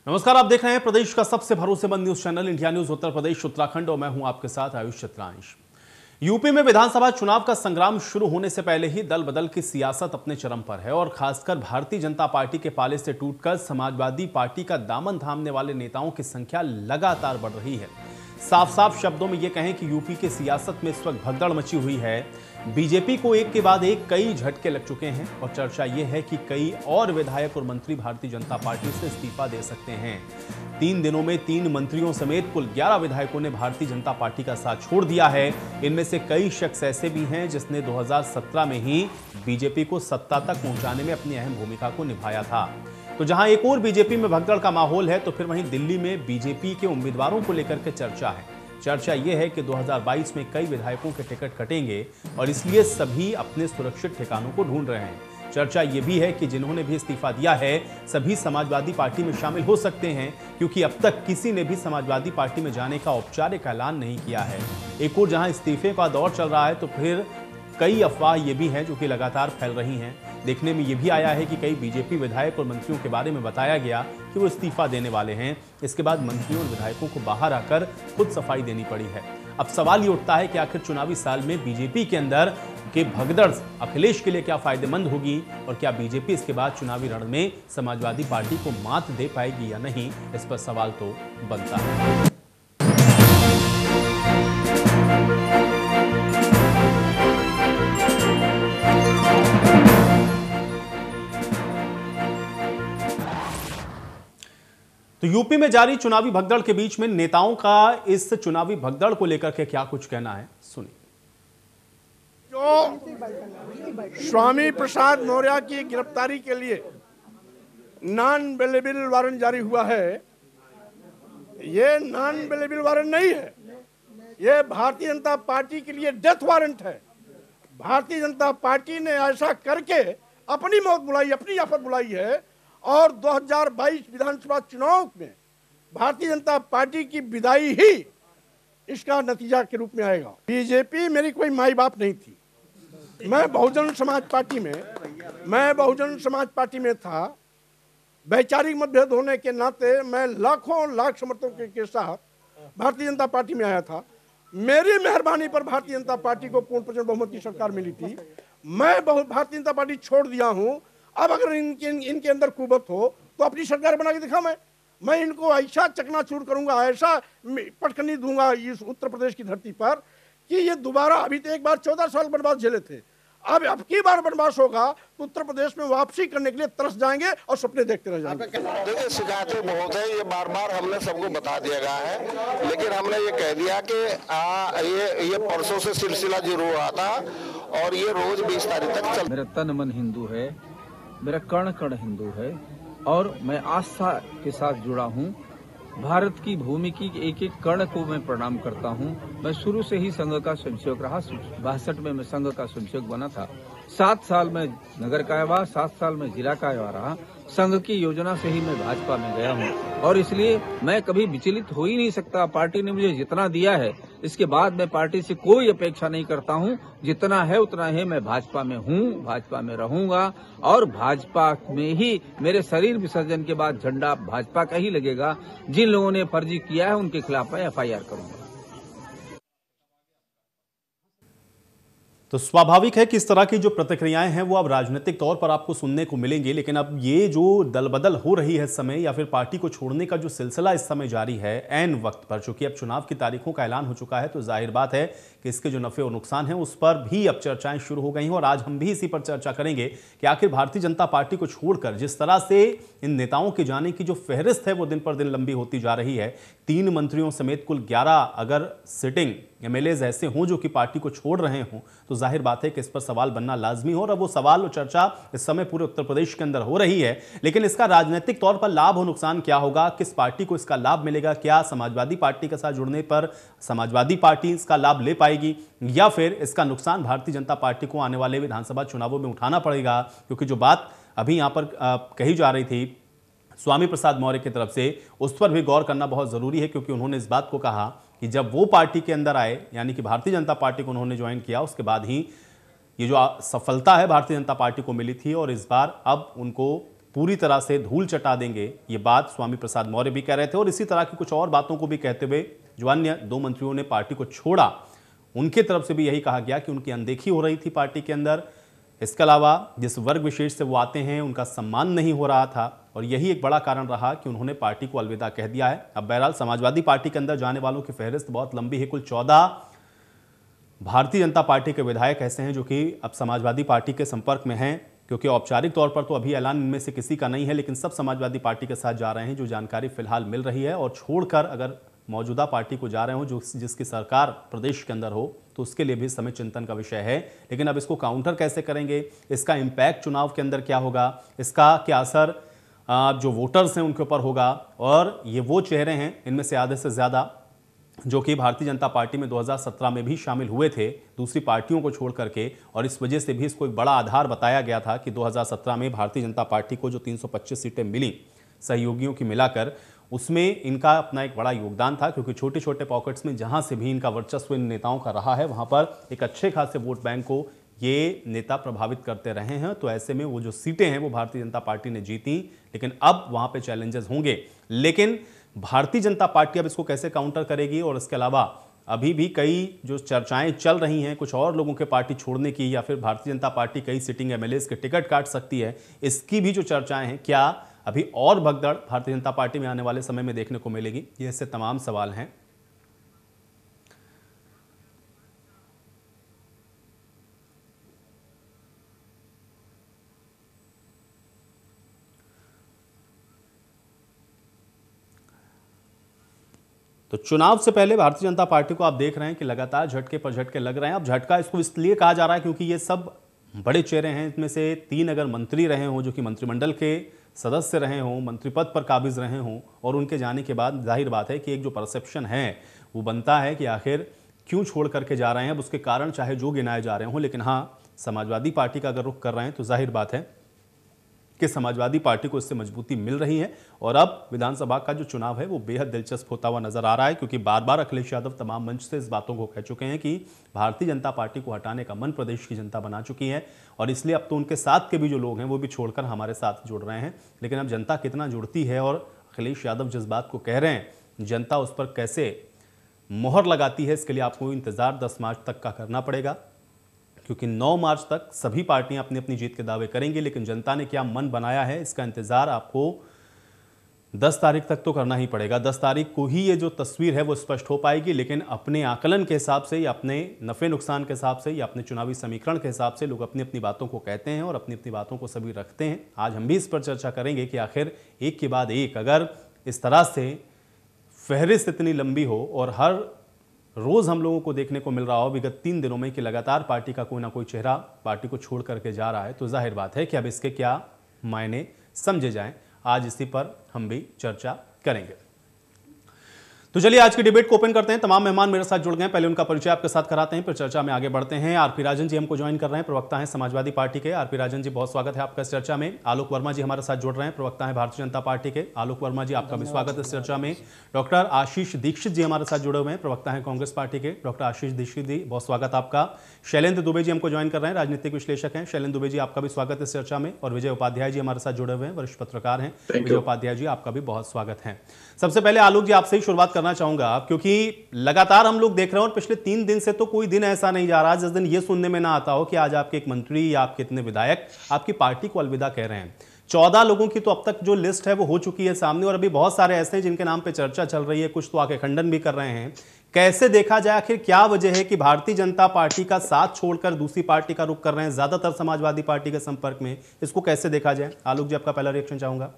नमस्कार, आप देख रहे हैं प्रदेश का सबसे भरोसेमंद news channel India news Uttar Pradesh Uttarakhand और मैं हूं आपके साथ आयुष चित्रांश। यूपी में विधानसभा चुनाव का संग्राम शुरू होने से पहले ही दल बदल की सियासत अपने चरम पर है और खासकर भारतीय जनता पार्टी के पाले से टूटकर समाजवादी पार्टी का दामन थामने वाले नेताओं की संख्या लगातार बढ़ रही है। साफ साफ शब्दों में यह कहें कि यूपी की सियासत में इस वक्त भगदड़ मची हुई है। बीजेपी को एक के बाद एक कई झटके लग चुके हैं और चर्चा यह है कि कई और विधायक और मंत्री भारतीय जनता पार्टी से इस्तीफा दे सकते हैं। 3 दिनों में 3 मंत्रियों समेत कुल 11 विधायकों ने भारतीय जनता पार्टी का साथ छोड़ दिया है। इनमें से कई शख्स ऐसे भी हैं जिसने 2017 में ही बीजेपी को सत्ता तक पहुंचाने में अपनी अहम भूमिका को निभाया था। तो जहां एक और बीजेपी में भगदड़ का माहौल है, तो फिर वहीं दिल्ली में बीजेपी के उम्मीदवारों को लेकर के चर्चा है। चर्चा यह है कि 2022 में कई विधायकों के टिकट कटेंगे और इसलिए सभी अपने सुरक्षित ठिकानों को ढूंढ रहे हैं। चर्चा यह भी है कि जिन्होंने भी इस्तीफा दिया है सभी समाजवादी पार्टी में शामिल हो सकते हैं, क्योंकि अब तक किसी ने भी समाजवादी पार्टी में जाने का औपचारिक ऐलान नहीं किया है। एक और जहां इस्तीफे का दौर चल रहा है, तो फिर कई अफवाह ये भी हैं जो कि लगातार फैल रही हैं। देखने में यह भी आया है कि कई बीजेपी विधायक और मंत्रियों के बारे में बताया गया कि वो इस्तीफा देने वाले हैं। इसके बाद मंत्रियों और विधायकों को बाहर आकर खुद सफाई देनी पड़ी है। अब सवाल ये उठता है कि आखिर चुनावी साल में बीजेपी के अंदर के भगदड़ अखिलेश के लिए क्या फायदेमंद होगी और क्या बीजेपी इसके बाद चुनावी रण में समाजवादी पार्टी को मात दे पाएगी या नहीं, इस पर सवाल तो बनता है। तो यूपी में जारी चुनावी भगदड़ के बीच में नेताओं का इस चुनावी भगदड़ को लेकर के क्या कुछ कहना है, सुनिए। जो स्वामी प्रसाद मौर्य की गिरफ्तारी के लिए नॉन बेलेबल वारंट जारी हुआ है, ये नॉन बेलेबल वारंट नहीं है, ये भारतीय जनता पार्टी के लिए डेथ वारंट है। भारतीय जनता पार्टी ने ऐसा करके अपनी मौत बुलाई, अपनी आफत बुलाई है और 2022 विधानसभा चुनाव में भारतीय जनता पार्टी की विदाई ही इसका नतीजा के रूप में आएगा। बीजेपी मेरी कोई माई बाप नहीं थी। मैं बहुजन समाज पार्टी में था। वैचारिक मतभेद होने के नाते मैं लाखों लाख समर्थकों के साथ भारतीय जनता पार्टी में आया था। मेरी मेहरबानी पर भारतीय जनता पार्टी को पूर्ण प्रचंड बहुमत की सरकार मिली थी। मैं भारतीय जनता पार्टी छोड़ दिया हूं। अब अगर इनके अंदर कुबत हो तो अपनी सरकार बना के दिखा। मैं इनको ऐसा चकनाचूर करूंगा, ऐसा पटकनी दूंगा इस उत्तर प्रदेश की धरती पर कि ये दोबारा, अभी तो एक बार 14 साल वनवास झेले थे, अब की बार वनवास होगा तो उत्तर प्रदेश में वापसी करने के लिए तरस जाएंगे और सपने देखते रह जाएंगे। देखिए, शिकायतें बहुत है, ये बार बार हमने सबको बता दिया गया है, लेकिन हमने ये कह दिया कि ये परसों से सिलसिला शुरू हुआ था और ये रोज 20 तारीख तक चल। मेरा तन मन हिंदू है, मेरा कण कण हिंदू है और मैं आस्था के साथ जुड़ा हूँ। भारत की भूमि की एक एक कण को मैं प्रणाम करता हूँ। मैं शुरू से ही संघ का स्वयंसेवक रहा। 62 में मैं संघ का स्वयंसेवक बना था। 7 साल में नगर कायवा, 7 साल में जिला कायवा रहा। संघ की योजना से ही मैं भाजपा में गया हूँ और इसलिए मैं कभी विचलित हो ही नहीं सकता। पार्टी ने मुझे जितना दिया है, इसके बाद मैं पार्टी से कोई अपेक्षा नहीं करता हूँ। जितना है उतना है। मैं भाजपा में हूँ, भाजपा में रहूंगा और भाजपा में ही मेरे शरीर विसर्जन के बाद झंडा भाजपा का ही लगेगा। जिन लोगों ने फर्जी किया है उनके खिलाफ मैं FIR करूंगा। तो स्वाभाविक है कि इस तरह की जो प्रतिक्रियाएं हैं वो अब राजनीतिक तौर पर आपको सुनने को मिलेंगी, लेकिन अब ये जो दलबदल हो रही है समय या फिर पार्टी को छोड़ने का जो सिलसिला इस समय जारी है ऐन वक्त पर, चूंकि अब चुनाव की तारीखों का ऐलान हो चुका है, तो जाहिर बात है कि इसके जो नफे और नुकसान हैं उस पर भी अब चर्चाएं शुरू हो गई हैं। और आज हम भी इसी पर चर्चा करेंगे कि आखिर भारतीय जनता पार्टी को छोड़कर जिस तरह से इन नेताओं के जाने की जो फहरिस्त है वो दिन पर दिन लंबी होती जा रही है। 3 मंत्रियों समेत कुल 11 अगर सिटिंग MLAs ऐसे हों जो कि पार्टी को छोड़ रहे हों, तो जाहिर बात है कि इस पर सवाल बनना लाजमी हो और अब वो सवाल और चर्चा इस समय पूरे उत्तर प्रदेश के अंदर हो रही है। लेकिन इसका राजनीतिक तौर पर लाभ और नुकसान क्या होगा, किस पार्टी को इसका लाभ मिलेगा, क्या समाजवादी पार्टी के साथ जुड़ने पर समाजवादी पार्टी इसका लाभ ले पाएगी या फिर इसका नुकसान भारतीय जनता पार्टी को आने वाले विधानसभा चुनावों में उठाना पड़ेगा। क्योंकि जो बात अभी यहां पर कही जा रही थी स्वामी प्रसाद मौर्य की तरफ से, उस पर भी गौर करना बहुत जरूरी है, क्योंकि उन्होंने इस बात को कहा कि जब वो पार्टी के अंदर आए, यानी कि भारतीय जनता पार्टी को उन्होंने ज्वाइन किया, उसके बाद ही ये जो सफलता है भारतीय जनता पार्टी को मिली थी और इस बार अब उनको पूरी तरह से धूल चटा देंगे। ये बात स्वामी प्रसाद मौर्य भी कह रहे थे और इसी तरह की कुछ और बातों को भी कहते हुए जो अन्य 2 मंत्रियों ने पार्टी को छोड़ा उनके तरफ से भी यही कहा गया कि उनकी अनदेखी हो रही थी पार्टी के अंदर। इसके अलावा जिस वर्ग विशेष से वो आते हैं उनका सम्मान नहीं हो रहा था और यही एक बड़ा कारण रहा कि उन्होंने पार्टी को अलविदा कह दिया है। अब बहरहाल समाजवादी पार्टी के अंदर जाने वालों की फहरिस्त बहुत लंबी है। कुल 14 भारतीय जनता पार्टी के विधायक ऐसे हैं जो कि अब समाजवादी पार्टी के संपर्क में हैं, क्योंकि औपचारिक तौर पर तो अभी ऐलान इनमें से किसी का नहीं है, लेकिन सब समाजवादी पार्टी के साथ जा रहे हैं जो जानकारी फिलहाल मिल रही है। और छोड़कर अगर मौजूदा पार्टी को जा रहे हो जो जिसकी सरकार प्रदेश के अंदर हो तो उसके लिए भी समय चिंतन का विषय है। लेकिन अब इसको काउंटर कैसे करेंगे, इसका इम्पैक्ट चुनाव के अंदर क्या होगा, इसका क्या असर जो वोटर्स हैं उनके ऊपर होगा। और ये वो चेहरे हैं इनमें से आधे से ज़्यादा जो कि भारतीय जनता पार्टी में 2017 में भी शामिल हुए थे दूसरी पार्टियों को छोड़ करके, और इस वजह से भी इसको एक बड़ा आधार बताया गया था कि 2017 में भारतीय जनता पार्टी को जो 325 सीटें मिली सहयोगियों की मिलाकर, उसमें इनका अपना एक बड़ा योगदान था, क्योंकि छोटे छोटे पॉकेट्स में जहां से भी इनका वर्चस्व इन नेताओं का रहा है वहां पर एक अच्छे खासे वोट बैंक को ये नेता प्रभावित करते रहे हैं। तो ऐसे में वो जो सीटें हैं वो भारतीय जनता पार्टी ने जीती, लेकिन अब वहां पे चैलेंजेस होंगे। लेकिन भारतीय जनता पार्टी अब इसको कैसे काउंटर करेगी, और इसके अलावा अभी भी कई जो चर्चाएं चल रही हैं कुछ और लोगों के पार्टी छोड़ने की, या फिर भारतीय जनता पार्टी कई सिटिंग एमएलएस के टिकट काट सकती है, इसकी भी जो चर्चाएं हैं, क्या अभी और भगदड़ भारतीय जनता पार्टी में आने वाले समय में देखने को मिलेगी, ये ऐसे तमाम सवाल हैं। तो चुनाव से पहले भारतीय जनता पार्टी को आप देख रहे हैं कि लगातार झटके पर झटके लग रहे हैं। अब झटका इसको इसलिए कहा जा रहा है क्योंकि ये सब बड़े चेहरे हैं, इसमें से 3 अगर मंत्री रहे हों जो कि मंत्रिमंडल के सदस्य रहे हों, मंत्री पद पर काबिज रहे हों, और उनके जाने के बाद जाहिर बात है कि एक जो परसेप्शन है वो बनता है कि आखिर क्यों छोड़ करके जा रहे हैं। अब उसके कारण चाहे जो गिनाए जा रहे हों, लेकिन हाँ, समाजवादी पार्टी का अगर रुख कर रहे हैं तो जाहिर बात है कि समाजवादी पार्टी को इससे मजबूती मिल रही है। और अब विधानसभा का जो चुनाव है वो बेहद दिलचस्प होता हुआ नजर आ रहा है, क्योंकि बार बार अखिलेश यादव तमाम मंच से इस बातों को कह चुके हैं कि भारतीय जनता पार्टी को हटाने का मन प्रदेश की जनता बना चुकी है, और इसलिए अब तो उनके साथ के भी जो लोग हैं वो भी छोड़कर हमारे साथ जुड़ रहे हैं। लेकिन अब जनता कितना जुड़ती है और अखिलेश यादव जिस बात को कह रहे हैं जनता उस पर कैसे मोहर लगाती है, इसके लिए आपको इंतजार 10 मार्च तक का करना पड़ेगा, क्योंकि 9 मार्च तक सभी पार्टियां अपनी अपनी जीत के दावे करेंगी। लेकिन जनता ने क्या मन बनाया है इसका इंतजार आपको 10 तारीख तक तो करना ही पड़ेगा। 10 तारीख को ही ये जो तस्वीर है वो स्पष्ट हो पाएगी। लेकिन अपने आकलन के हिसाब से या अपने नफ़े नुकसान के हिसाब से या अपने चुनावी समीकरण के हिसाब से लोग अपनी अपनी बातों को कहते हैं और अपनी अपनी बातों को सभी रखते हैं। आज हम भी इस पर चर्चा करेंगे कि आखिर एक के बाद एक अगर इस तरह से फहरिस्त इतनी लंबी हो और हर रोज हम लोगों को देखने को मिल रहा हो विगत 3 दिनों में कि लगातार पार्टी का कोई ना कोई चेहरा पार्टी को छोड़ करके जा रहा है, तो जाहिर बात है कि अब इसके क्या मायने समझे जाएं। आज इसी पर हम भी चर्चा करेंगे। तो चलिए आज की डिबेट को ओपन करते हैं। तमाम मेहमान मेरे साथ जुड़ गए हैं, पहले उनका परिचय आपके साथ कराते हैं, फिर चर्चा में आगे बढ़ते हैं। आरपी राजन जी हमको ज्वाइन कर रहे हैं, प्रवक्ता हैं समाजवादी पार्टी के। आरपी राजन जी बहुत स्वागत है आपका इस चर्चा में। आलोक वर्मा जी हमारे साथ जुड़ रहे हैं, प्रवक्ता हैं भारतीय जनता पार्टी के। आलोक वर्मा जी आपका भी स्वागत इस चर्चा में। डॉक्टर आशीष दीक्षित जी हमारे साथ जुड़े हुए हैं, प्रवक्ता हैं कांग्रेस पार्टी के। डॉक्टर आशीष दीक्षित जी बहुत स्वागत आपका। शैलेंद्र दुबे जी हमको ज्वाइन कर रहे हैं, राजनीतिक विश्लेषक हैं। शैलेंद्र दुबे जी आपका भी स्वागत इस चर्चा में। और विजय उपाध्याय जी हमारे साथ जुड़े हुए हैं, वरिष्ठ पत्रकार हैं। विजय उपाध्याय जी आपका भी बहुत स्वागत है। सबसे पहले आलोक जी आपसे ही शुरुआत करना चाहूंगा, क्योंकि लगातार हम लोग देख रहे हैं और पिछले 3 दिन से तो कोई दिन ऐसा नहीं जा रहा जिस दिन ये सुनने में ना आता हो कि आज आपके एक मंत्री या आपके इतने विधायक आपकी पार्टी को अलविदा कह रहे हैं। 14 लोगों की तो अब तक जो लिस्ट है वो हो चुकी है सामने, और अभी बहुत सारे ऐसे हैं जिनके नाम पे चर्चा चल रही है, कुछ तो आके खंडन भी कर रहे हैं। कैसे देखा जाए, आखिर क्या वजह है कि भारतीय जनता पार्टी का साथ छोड़कर दूसरी पार्टी का रुख कर रहे हैं, ज्यादातर समाजवादी पार्टी के संपर्क में, इसको कैसे देखा जाए? आलोक जी आपका पहला रिएक्शन चाहूंगा।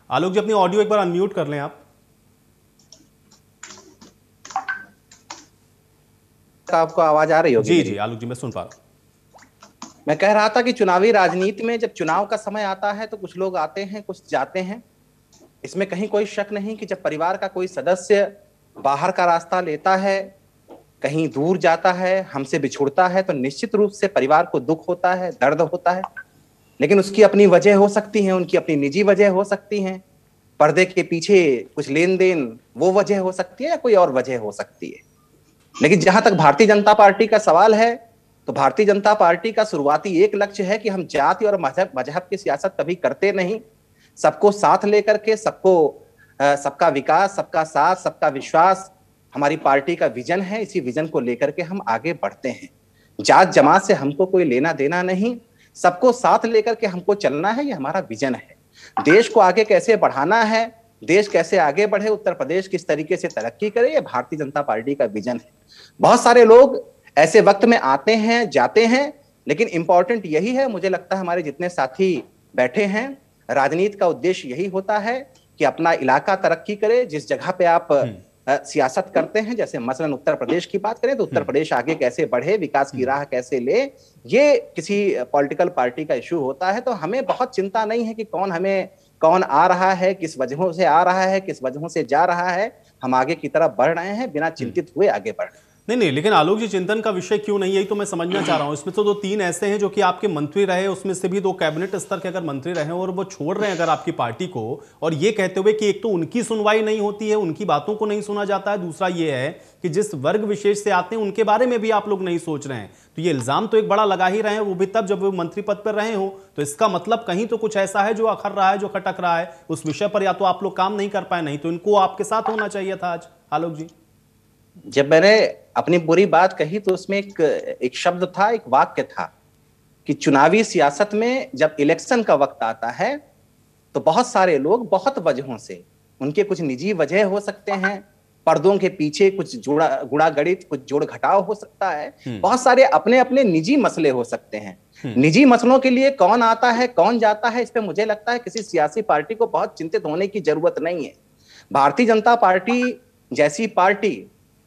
आलोक जी अपनी ऑडियो एक बार अनम्यूट कर लें आप। आपको आवाज आ रही होगी? जी जी आलोक जी मैं सुन पा रहा हूं। मैं कह रहा था कि चुनावी राजनीति में जब चुनाव का समय आता है तो कुछ लोग आते हैं कुछ जाते हैं। इसमें कहीं कोई शक नहीं कि जब परिवार का कोई सदस्य बाहर का रास्ता लेता है, कहीं दूर जाता है, हमसे बिछुड़ता है, तो निश्चित रूप से परिवार को दुख होता है, दर्द होता है। लेकिन उसकी अपनी वजह हो सकती है, उनकी अपनी निजी वजह हो सकती है, पर्दे के पीछे कुछ लेन देन वो वजह हो सकती है, या कोई और वजह हो सकती है। लेकिन जहां तक भारतीय जनता पार्टी का सवाल है, तो भारतीय जनता पार्टी का शुरुआती एक लक्ष्य है कि हम जाति और मजहब की सियासत कभी करते नहीं। सबको साथ लेकर के सबका विकास, सबका साथ, सबका विश्वास हमारी पार्टी का विजन है। इसी विजन को लेकर के हम आगे बढ़ते हैं। जात जमात से हमको कोई लेना देना नहीं, सबको साथ लेकर के हमको चलना है, ये हमारा विजन है। देश को आगे कैसे बढ़ाना है, देश कैसे आगे बढ़े, उत्तर प्रदेश किस तरीके से तरक्की करे, ये भारतीय जनता पार्टी का विजन है। बहुत सारे लोग ऐसे वक्त में आते हैं जाते हैं, लेकिन इंपॉर्टेंट यही है, मुझे लगता है हमारे जितने साथी बैठे हैं, राजनीति का उद्देश्य यही होता है कि अपना इलाका तरक्की करे। जिस जगह पे आप सियासत करते हैं, जैसे मसलन उत्तर प्रदेश की बात करें तो उत्तर प्रदेश आगे कैसे बढ़े, विकास की राह कैसे ले, ये किसी पॉलिटिकल पार्टी का इशू होता है। तो हमें बहुत चिंता नहीं है कि कौन आ रहा है, किस वजहों से आ रहा है, किस वजहों से जा रहा है। हम आगे की तरफ बढ़ रहे हैं, बिना चिंतित हुए आगे बढ़ रहे हैं। नहीं, लेकिन आलोक जी, चिंतन का विषय क्यों नहीं, यही तो मैं समझना चाह रहा हूं। इसमें तो 2-3 ऐसे हैं जो कि आपके मंत्री रहे, उसमें से भी 2 कैबिनेट स्तर के अगर मंत्री रहे और वो छोड़ रहे हैं अगर आपकी पार्टी को, और ये कहते हुए कि एक तो उनकी सुनवाई नहीं होती है, उनकी बातों को नहीं सुना जाता है, दूसरा ये है कि जिस वर्ग विशेष से आते हैं उनके बारे में भी आप लोग नहीं सोच रहे हैं। तो ये इल्जाम तो एक बड़ा लगा ही रहे हैं, वो भी तब जब वो मंत्री पद पर रहे हो। तो इसका मतलब कहीं तो कुछ ऐसा है जो अखर रहा है, जो खटक रहा है उस विषय पर, या तो आप लोग काम नहीं कर पाए, नहीं तो इनको आपके साथ होना चाहिए था आज। आलोक जी, जब मैंने अपनी पूरी बात कही तो उसमें एक शब्द था, एक वाक्य था कि चुनावी सियासत में जब इलेक्शन का वक्त आता है तो बहुत सारे लोग बहुत वजहों से, उनके कुछ निजी वजह हो सकते हैं, पर्दों के पीछे कुछ गुणा गणित, कुछ जोड़ घटाव हो सकता है, बहुत सारे अपने अपने निजी मसले हो सकते हैं। निजी मसलों के लिए कौन आता है कौन जाता है, इस पे मुझे लगता है किसी सियासी पार्टी को बहुत चिंतित होने की जरूरत नहीं है। भारतीय जनता पार्टी जैसी पार्टी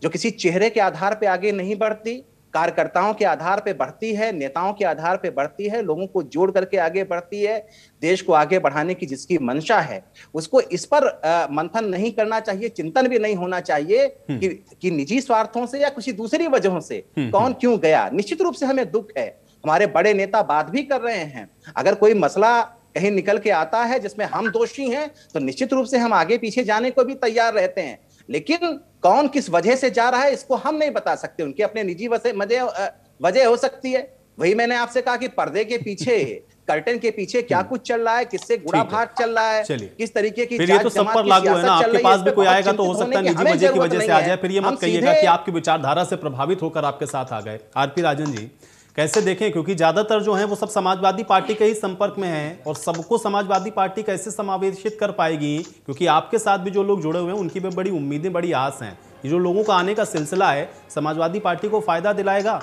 जो किसी चेहरे के आधार पे आगे नहीं बढ़ती, कार्यकर्ताओं के आधार पे बढ़ती है, नेताओं के आधार पे बढ़ती है, लोगों को जोड़ करके आगे बढ़ती है, देश को आगे बढ़ाने की जिसकी मंशा है, उसको इस पर मंथन नहीं करना चाहिए, चिंतन भी नहीं होना चाहिए कि निजी स्वार्थों से या किसी दूसरी वजहों से कौन क्यों गया। निश्चित रूप से हमें दुख है, हमारे बड़े नेता बात भी कर रहे हैं। अगर कोई मसला कहीं निकल के आता है जिसमें हम दोषी हैं तो निश्चित रूप से हम आगे पीछे जाने को भी तैयार रहते हैं, लेकिन कौन किस वजह से जा रहा है इसको हम नहीं बता सकते। उनके अपने निजी वजह हो सकती है। वही मैंने आपसे कहा कि पर्दे के पीछे, कर्टन के पीछे क्या कुछ चल रहा है, किससे गुड़ा भाग चल रहा है, किस तरीके की, फिर ये तो सब पर लागू है ना। आपके पास भी कोई आएगा तो हो सकता है निजी वजह की वजह से आ जाए, फिर ये मत कहिएगा कि आपकी विचारधारा से प्रभावित होकर आपके साथ आ गए। आरपी राजन जी, कैसे देखें, क्योंकि ज्यादातर जो है वो सब समाजवादी पार्टी के ही संपर्क में हैं, और सबको समाजवादी पार्टी कैसे समावेशित कर पाएगी, क्योंकि आपके साथ भी जो लोग जुड़े हुए हैं उनकी भी बड़ी उम्मीदें, बड़ी आस हैं। ये जो लोगों का आने का सिलसिला है, समाजवादी पार्टी को फायदा दिलाएगा?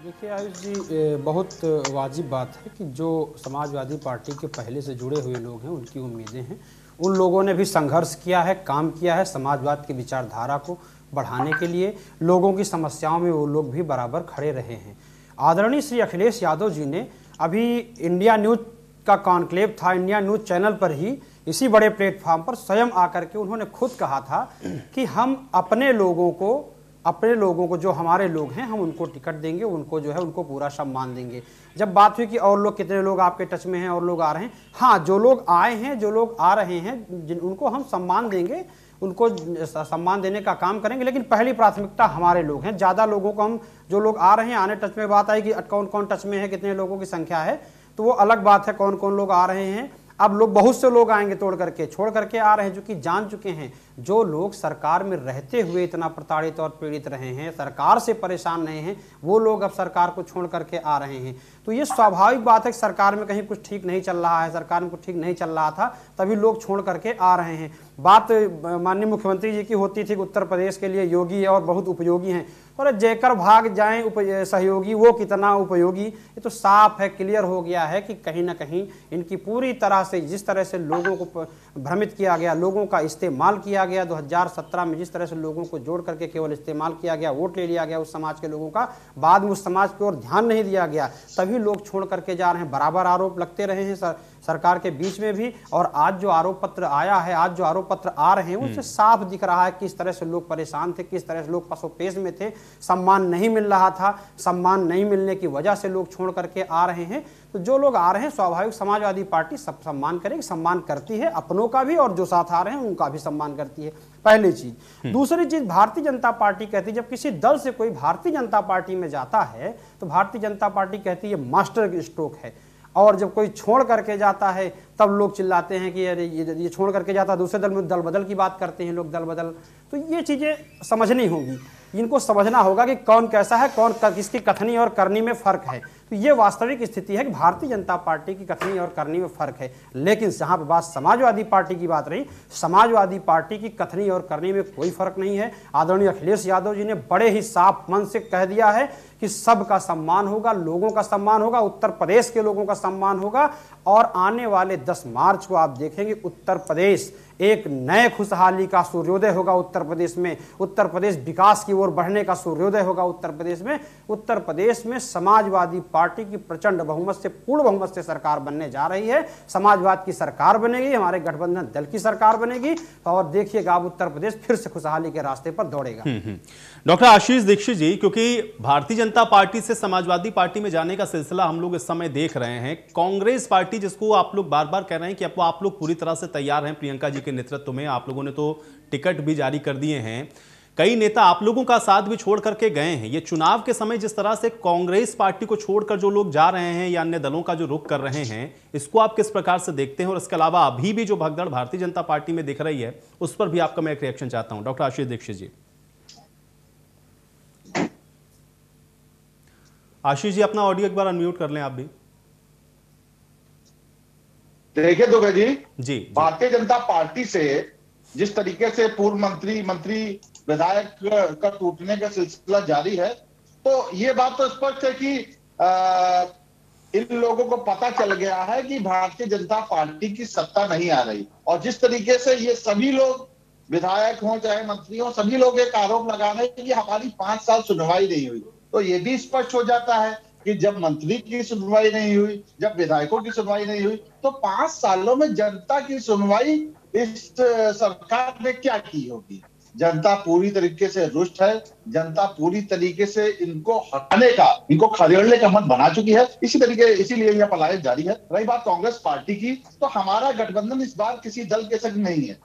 देखिए आयुष जी, बहुत वाजिब बात है कि जो समाजवादी पार्टी के पहले से जुड़े हुए लोग हैं उनकी उम्मीदें हैं। उन लोगों ने भी संघर्ष किया है, काम किया है समाजवाद की विचारधारा को बढ़ाने के लिए। लोगों की समस्याओं में वो लोग भी बराबर खड़े रहे हैं। आदरणीय श्री अखिलेश यादव जी ने अभी इंडिया न्यूज का कॉन्क्लेव था, इंडिया न्यूज चैनल पर ही, इसी बड़े प्लेटफॉर्म पर स्वयं आकर के उन्होंने खुद कहा था कि हम अपने लोगों को जो हमारे लोग हैं हम उनको टिकट देंगे, उनको जो है उनको पूरा सम्मान देंगे। जब बात हुई कि और लोग कितने लोग आपके टच में हैं और लोग आ रहे हैं, हाँ, जो लोग आए हैं, जो लोग आ रहे हैं, उनको हम सम्मान देंगे, उनको सम्मान देने का काम करेंगे, लेकिन पहली प्राथमिकता हमारे लोग हैं। ज़्यादा लोगों को हम, जो लोग आ रहे हैं, आने टच में बात आई कि कौन कौन टच में है, कितने लोगों की संख्या है, तो वो अलग बात है, कौन कौन लोग आ रहे हैं। अब लोग, बहुत से लोग आएंगे छोड़ करके आ रहे हैं, जो कि जान चुके हैं, जो लोग सरकार में रहते हुए इतना प्रताड़ित और पीड़ित रहे हैं, सरकार से परेशान रहे हैं, वो लोग अब सरकार को छोड़ करके आ रहे हैं। तो ये स्वाभाविक बात है कि सरकार में कहीं कुछ ठीक नहीं चल रहा है, सरकार में कुछ ठीक नहीं चल रहा था, तभी लोग छोड़ करके आ रहे हैं। बात माननीय मुख्यमंत्री जी की होती थी कि उत्तर प्रदेश के लिए योगी और बहुत उपयोगी हैं, और जेकर भाग जाएं सहयोगी वो कितना उपयोगी। ये तो साफ है, क्लियर हो गया है कि कहीं ना कहीं इनकी पूरी तरह से, जिस तरह से लोगों को भ्रमित किया गया, लोगों का इस्तेमाल किया गया 2017 में, जिस तरह से लोगों को जोड़ करके केवल इस्तेमाल किया गया, वोट ले लिया गया उस समाज के लोगों का, बाद में उस समाज की ओर ध्यान नहीं दिया गया, तभी लोग छोड़ करके जा रहे हैं। बराबर आरोप लगते रहे हैं सरकार के बीच में भी। और आज जो आरोप पत्र आया है, आज जो आरोप पत्र आ रहे हैं, उससे साफ दिख रहा है किस तरह से लोग परेशान थे, किस तरह से लोग पसोपेश में थे, सम्मान नहीं मिल रहा था, सम्मान नहीं मिलने की वजह से लोग छोड़ करके आ रहे हैं। तो जो लोग आ रहे हैं, स्वाभाविक समाजवादी पार्टी सब सम्मान करेगी, सम्मान करती है अपनों का भी और जो साथ आ रहे हैं उनका भी सम्मान करती है, पहली चीज। दूसरी चीज, भारतीय जनता पार्टी कहती है जब किसी दल से कोई भारतीय जनता पार्टी में जाता है तो भारतीय जनता पार्टी कहती है मास्टर स्ट्रोक है, और जब कोई छोड़ करके जाता है तब लोग चिल्लाते हैं कि अरे ये छोड़ करके जाता है दूसरे दल में, दल बदल की बात करते हैं लोग, दल बदल। तो ये चीजें समझनी होगी, इनको समझना होगा कि कौन कैसा है, कौन किसकी कथनी और करनी में फर्क है। तो ये वास्तविक स्थिति है कि भारतीय जनता पार्टी की कथनी और करनी में फर्क है। लेकिन जहां पर बात समाजवादी पार्टी की बात रही, समाजवादी पार्टी की कथनी और करनी में कोई फर्क नहीं है। आदरणीय अखिलेश यादव जी ने बड़े ही साफ मन से कह दिया है कि सबका सम्मान होगा, लोगों का सम्मान होगा, उत्तर प्रदेश के लोगों का सम्मान होगा। और आने वाले 10 मार्च को आप देखेंगे उत्तर प्रदेश एक नए खुशहाली का सूर्योदय होगा। उत्तर प्रदेश में, उत्तर प्रदेश विकास की ओर बढ़ने का सूर्योदय होगा। उत्तर प्रदेश में, उत्तर प्रदेश में समाजवादी पार्टी की प्रचंड बहुमत से, पूर्ण बहुमत से सरकार बनने जा रही है। समाजवाद की सरकार बनेगी, हमारे गठबंधन दल की सरकार बनेगी, और देखिएगा अब उत्तर प्रदेश फिर से खुशहाली के रास्ते पर दौड़ेगा। डॉक्टर आशीष दीक्षित जी, क्योंकि भारतीय जनता पार्टी से समाजवादी पार्टी में जाने का सिलसिला हम लोग इस समय देख रहे हैं, कांग्रेस पार्टी जिसको आप लोग बार बार कह रहे हैं कि अब आप लोग पूरी तरह से तैयार हैं प्रियंका जी के नेतृत्व में, आप लोगों ने तो टिकट भी जारी कर दिए हैं, कई नेता आप लोगों का साथ भी छोड़ करके गए हैं। ये चुनाव के समय जिस तरह से कांग्रेस पार्टी को छोड़कर जो लोग जा रहे हैं या अन्य दलों का जो रुख कर रहे हैं, इसको आप किस प्रकार से देखते हैं? और इसके अलावा अभी भी जो भगदड़ भारतीय जनता पार्टी में दिख रही है, उस पर भी आपका मैं एक रिएक्शन चाहता हूं। डॉक्टर आशीष दीक्षित जी। आशीष जी, अपना ऑडियो एक बार अनम्यूट कर लें आप भी। देखिए दुबे जी, भारतीय जनता पार्टी से जिस तरीके से पूर्व मंत्री विधायक का टूटने का सिलसिला जारी है, तो ये बात तो स्पष्ट है कि इन लोगों को पता चल गया है कि भारतीय जनता पार्टी की सत्ता नहीं आ रही। और जिस तरीके से ये सभी लोग, विधायक हों चाहे मंत्री हों, सभी लोग एक आरोप लगा रहे हैं कि हमारी 5 साल सुनवाई नहीं हुई, तो ये भी स्पष्ट हो जाता है कि जब मंत्री की सुनवाई नहीं हुई, जब विधायकों की सुनवाई नहीं हुई, तो 5 सालों में जनता की सुनवाई इस सरकार ने क्या की होगी। जनता पूरी तरीके से रुष्ट है, जनता पूरी तरीके से इनको हटाने का, इनको खदेड़ने का मन बना चुकी है। इसीलिए यह पलायन जारी है। रही बात कांग्रेस पार्टी की, तो हमारा गठबंधन इस बार किसी दल के संग नहीं है।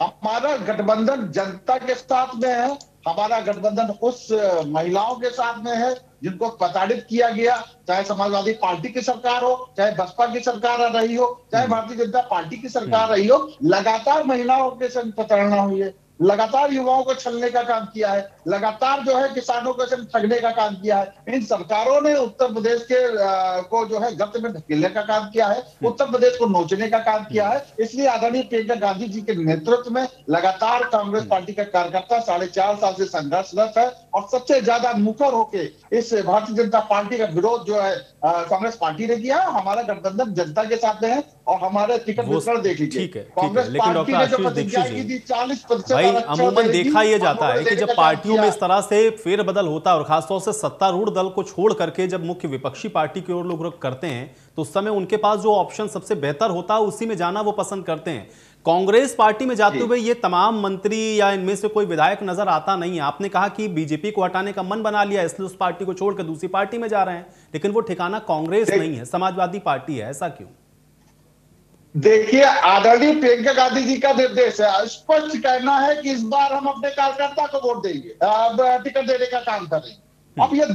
हमारा गठबंधन जनता के साथ में है, हमारा गठबंधन उस महिलाओं के साथ में है जिनको प्रताड़ित किया गया, चाहे समाजवादी पार्टी की सरकार हो, चाहे बसपा की सरकार रही हो, चाहे भारतीय जनता पार्टी की सरकार रही हो, लगातार महिलाओं के संग प्रताड़ना हुई है, लगातार युवाओं को छलने का काम किया है, लगातार जो है किसानों को ठगने का काम किया है। इन सरकारों ने उत्तर प्रदेश के को जो है गर्त में ढकेलने का काम किया है, उत्तर प्रदेश को नोचने का काम किया है। इसलिए आदरणीय प्रियंका गांधी जी के नेतृत्व में लगातार कांग्रेस पार्टी का कार्यकर्ता 4.5 साल से संघर्षरत है, और सबसे ज्यादा मुखर होके इस भारतीय जनता पार्टी का विरोध जो है कांग्रेस पार्टी ने किया। हमारा गठबंधन जनता के साथ में है, और हमारे टिकट वितरण देख लीजिए, कांग्रेस पार्टी ने जो प्रतिज्ञा की थी 40% अमूमन देखा यह जाता है कि जब पार्टियों में इस तरह से फेरबदल होता है, और खासतौर से सत्तारूढ़ दल को छोड़ करके जब मुख्य विपक्षी पार्टी की ओर लोग रुख करते हैं, तो उस समय उनके पास जो ऑप्शन सबसे बेहतर होता है उसी में जाना वो पसंद करते हैं। कांग्रेस पार्टी में जाते हुए ये तमाम मंत्री या इनमें से कोई विधायक नजर आता नहीं है। आपने कहा कि बीजेपी को हटाने का मन बना लिया, इसलिए उस पार्टी को छोड़कर दूसरी पार्टी में जा रहे हैं, लेकिन वो ठिकाना कांग्रेस नहीं है, समाजवादी पार्टी है। ऐसा क्यों? देखिए, आदरणीय प्रियंका गांधी जी का निर्देश है, स्पष्ट कहना है कि इस बार हम अपने कार्यकर्ता को वोट देंगे, टिकट देने का काम करेंगे। अब ये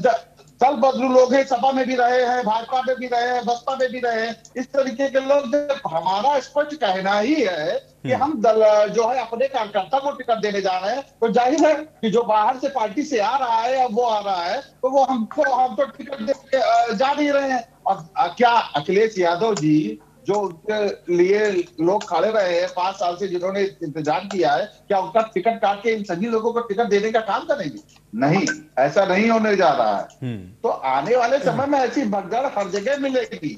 दल बदलू लोग हैं, सपा में भी रहे हैं, भाजपा में भी रहे हैं, बसपा में भी रहे हैं, इस तरीके के लोग, जब हमारा स्पष्ट कहना ही है कि हम दल जो है अपने कार्यकर्ता को टिकट देने जा रहे हैं, तो जाहिर है कि जो बाहर से पार्टी से आ रहा है या वो आ रहा है, तो वो हम तो टिकट दे जा नहीं रहे हैं। और क्या अखिलेश यादव जी जो उनके लिए लोग खड़े रहे हैं 5 साल से, जिन्होंने इंतजार किया है, क्या उनका टिकट काट के इन सभी लोगों को टिकट देने का काम करेंगे? नहीं, ऐसा नहीं होने जा रहा है। तो आने वाले समय में ऐसी भगदड़ हर जगह मिलेगी।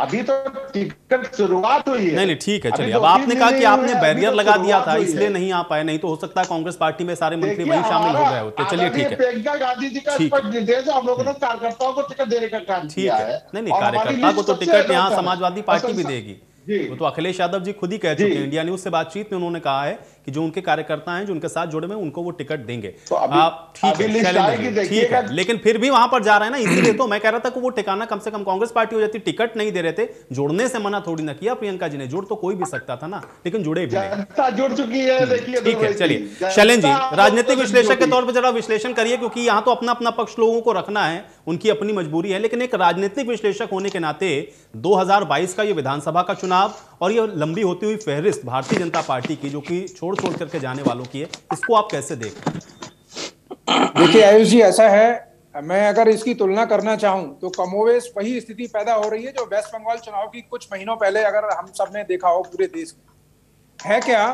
अभी तो टिकट शुरुआत हुई है। नहीं ठीक है, चलिए। अभी अब 2-3 आपने कहा कि महीने आपने हुए हैं, बैरियर अभी तो लगा दिया था शुरुआत हुई इसलिए है। नहीं आ पाए, नहीं तो हो सकता है कांग्रेस पार्टी में सारे मंत्री देखिए, वहीं शामिल हो हमारा गए होते। चलिए ठीक है, प्रियंका गांधी जी का ठीक है। स्पष्ट निर्देश है, हम लोगों ने कार्यकर्ताओं को टिकट देने का काम ठीक किया है। है। नहीं और हमारी कार्यकर्ता को लिस्ट तो सबसे टिकट यहाँ बेहतर है। समाजवादी पार्टी भी देगी। जी। वो तो अखिलेश यादव जी खुद ही कह जी। चुके हैं, इंडिया न्यूज से बातचीत में उन्होंने कहा है कि जो उनके कार्यकर्ता हैं जो उनके साथ जुड़े हुए हैं उनको वो टिकट देंगे। तो आप ठीक अभी है लिस्ट शैलेंद्र आएगी, जी, ठीक देखिएगा। है, लेकिन फिर भी वहां पर जा रहे हैं ना, इसीलिए तो मैं कह रहा था कि वो ठिकाना कम से कम कांग्रेस पार्टी हो जाती। टिकट नहीं दे रहे थे, जुड़ने से मना थोड़ी ना किया प्रियंका जी ने, जुड़ तो कोई भी सकता था ना, लेकिन जुड़े भी नहीं। जनता जुड़ चुकी है, देखिए। ठीक है, चलिए शैलेंद्र जी, राजनीतिक विश्लेषक के तौर पर जरा विश्लेषण करिए, क्योंकि यहां तो अपना अपना पक्ष लोगों को रखना है, उनकी अपनी मजबूरी है, लेकिन एक राजनीतिक विश्लेषक होने के नाते 2022 का ये विधानसभा का चुनाव और ये लंबी होती हुई फहरिस्त भारतीय जनता पार्टी की, जो कि छोड़ छोड़ करके जाने वालों की है, इसको आप कैसे देखते हैं? देखिए आयुष जी, ऐसा है, मैं अगर इसकी तुलना करना चाहूं तो कमोवेश वही स्थिति पैदा हो रही है जो वेस्ट बंगाल चुनाव की कुछ महीनों पहले अगर हम सब ने देखा हो पूरे देश में। है क्या